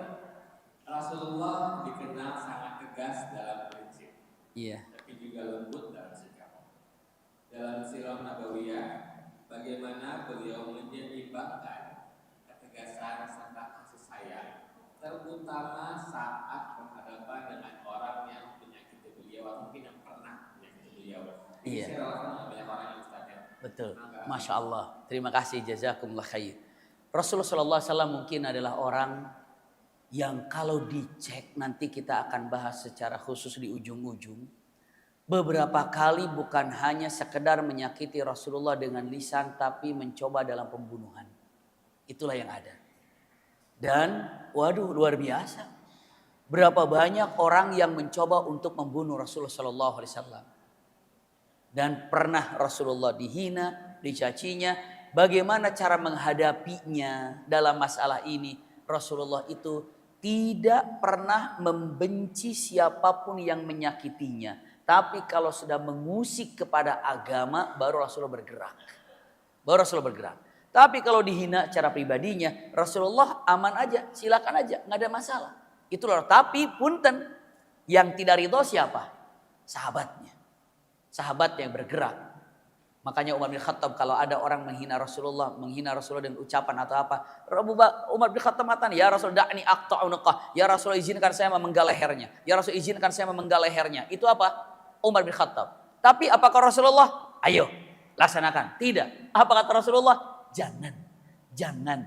Rasulullah dikenal sangat tegas dalam prinsip. Iya. Tapi juga lembut dalam sikap. Dalam sirah Nabawiyah, bagaimana beliau menyeimbangkan ketegasan serta kasih sayang, terutama saat berhadapan dengan orang yang menyakiti beliau atau mungkin yang pernah menyakiti beliau. Iya. Ini relevan banyak orang yang Ustaz ya. Betul. Masya Allah. Terima kasih, jazakumullah khair. Rasulullah SAW mungkin adalah orang yang kalau dicek, nanti kita akan bahas secara khusus di ujung-ujung. Beberapa kali bukan hanya sekedar menyakiti Rasulullah dengan lisan, tapi mencoba dalam pembunuhan. Itulah yang ada. Dan waduh, luar biasa. Berapa banyak orang yang mencoba untuk membunuh Rasulullah SAW. Dan pernah Rasulullah dihina, dicacinya. Bagaimana cara menghadapinya dalam masalah ini? Rasulullah itu tidak pernah membenci siapapun yang menyakitinya. Tapi kalau sudah mengusik kepada agama, baru Rasulullah bergerak. Tapi kalau dihina cara pribadinya, Rasulullah aman aja, silakan aja, nggak ada masalah. Itulah. Tapi punten, yang tidak ridho siapa? Sahabatnya. Sahabat yang bergerak. Makanya Umar bin Khattab kalau ada orang menghina Rasulullah dengan ucapan atau apa, Umar bin Khattab mengatakan, ya Rasul da'ni aqta'u nuqah. Ya Rasul izinkan saya memenggal lehernya. Ya Rasul izinkan saya memenggal lehernya. Itu apa? Umar bin Khattab. Tapi apakah Rasulullah? Ayo, laksanakan. Tidak. Apa kata Rasulullah? Jangan.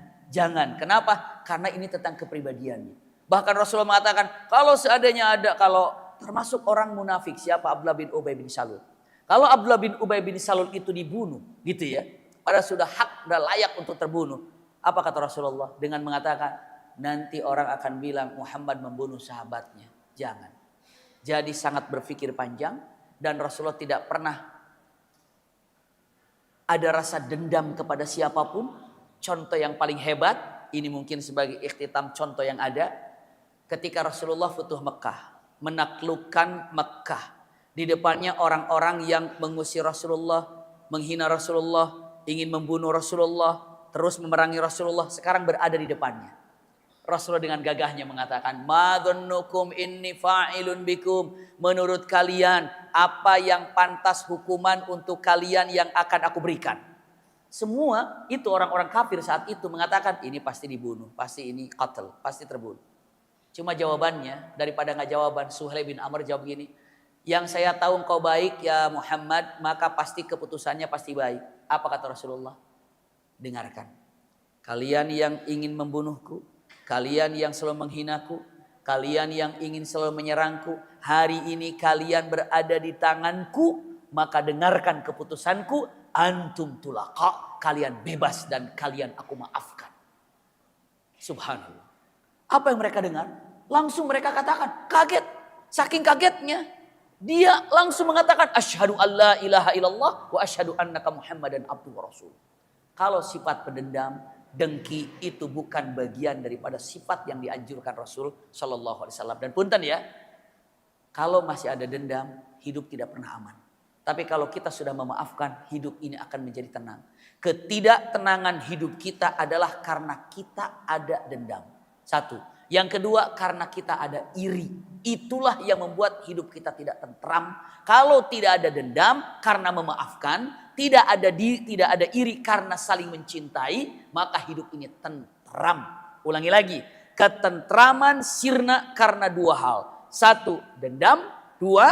Kenapa? Karena ini tentang kepribadiannya. Bahkan Rasulullah mengatakan, kalau seadanya ada, kalau termasuk orang munafik, siapa? Abdullah bin Ubay bin Salul. Kalau Abdullah bin Ubay bin Salul itu dibunuh, gitu ya, padahal sudah hak dan layak untuk terbunuh. Apa kata Rasulullah? Dengan mengatakan, nanti orang akan bilang Muhammad membunuh sahabatnya. Jangan. Jadi sangat berpikir panjang, dan Rasulullah tidak pernah ada rasa dendam kepada siapapun. Contoh yang paling hebat, ini mungkin sebagai ikhtitam contoh yang ada, ketika Rasulullah futuh Mekah. menaklukkan Mekah. Di depannya orang-orang yang mengusir Rasulullah, menghina Rasulullah, ingin membunuh Rasulullah, terus memerangi Rasulullah, sekarang berada di depannya. Rasulullah dengan gagahnya mengatakan, "Ma dhannukum inni fa'ilun bikum." Menurut kalian, apa yang pantas hukuman untuk kalian yang akan aku berikan? Semua itu orang-orang kafir saat itu mengatakan, ini pasti dibunuh, pasti ini qatl, pasti terbunuh. Cuma jawabannya, daripada nggak jawaban, Suhail bin Amr jawab gini, yang saya tahu engkau baik ya Muhammad, maka pasti keputusannya pasti baik. Apa kata Rasulullah? Dengarkan. Kalian yang ingin membunuhku, kalian yang selalu menghinaku, kalian yang ingin selalu menyerangku, hari ini kalian berada di tanganku, maka dengarkan keputusanku, antum tulaqa, kalian bebas dan kalian aku maafkan. Subhanallah. Apa yang mereka dengar? Langsung mereka katakan, kaget. Saking kagetnya, dia langsung mengatakan, asyhadu alla ilaha illallah wa asyhadu annaka Muhammadan abduhu wa rasul. Kalau sifat pendendam, dengki itu bukan bagian daripada sifat yang dianjurkan Rasul Shallallahu Alaihi Wasallam. Dan punten ya, kalau masih ada dendam, hidup tidak pernah aman. Tapi kalau kita sudah memaafkan, hidup ini akan menjadi tenang. Ketidaktenangan hidup kita adalah karena kita ada dendam. Satu. Yang kedua, karena kita ada iri. Itulah yang membuat hidup kita tidak tentram. Kalau tidak ada dendam, karena memaafkan, tidak ada iri karena saling mencintai, maka hidup ini tentram. Ulangi lagi, ketentraman sirna karena dua hal. Satu, dendam. Dua,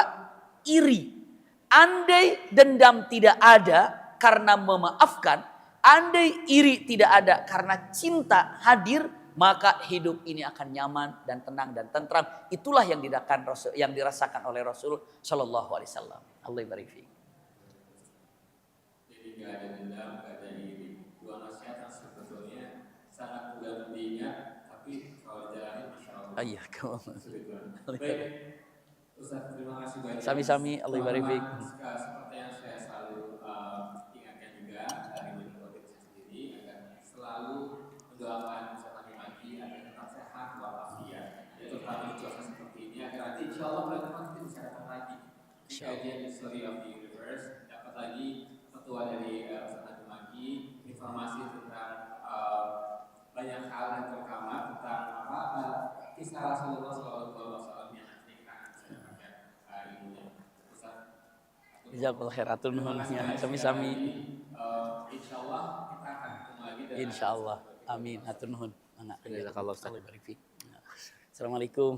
iri. Andai dendam tidak ada karena memaafkan, andai iri tidak ada karena cinta hadir, maka hidup ini akan nyaman dan tenang dan tentram. Itulah yang dirasakan oleh Rasul Shallallahu Alaihi Wasallam. Allah barik fiik. Jadi nggak ada dendam, nggak ada iri. Dua nasihat yang sebetulnya sangat mudah diingat, tapi kalau dijalani, masya Allah. Ayah kau. Baik, Ustaz, terima kasih banyak. Sami-sami, Allah barik fiik. Seperti yang saya selalu ingatkan juga dari diri saya sendiri, agar selalu mendoakan agar tetap sehat walafiat. Ya, terutama di cuaca seperti ini, agar nanti insya Allah bulan depan kita bisa datang lagi di kajian History of the Universe, dapat lagi ketua dari Ustaz Antum Maki, informasi tentang banyak hal yang terutama tentang kisah Rasulullah SAW yang nanti kita akan bisa dapatkan ilmunya. Ustaz, Jazakallahu khairatun nuhunnya. Sami-sami. Insya Allah kita akan ketemu lagi. Insya Allah. Amin. Hatur nuhun. Jazakallahu khairan. Assalamualaikum.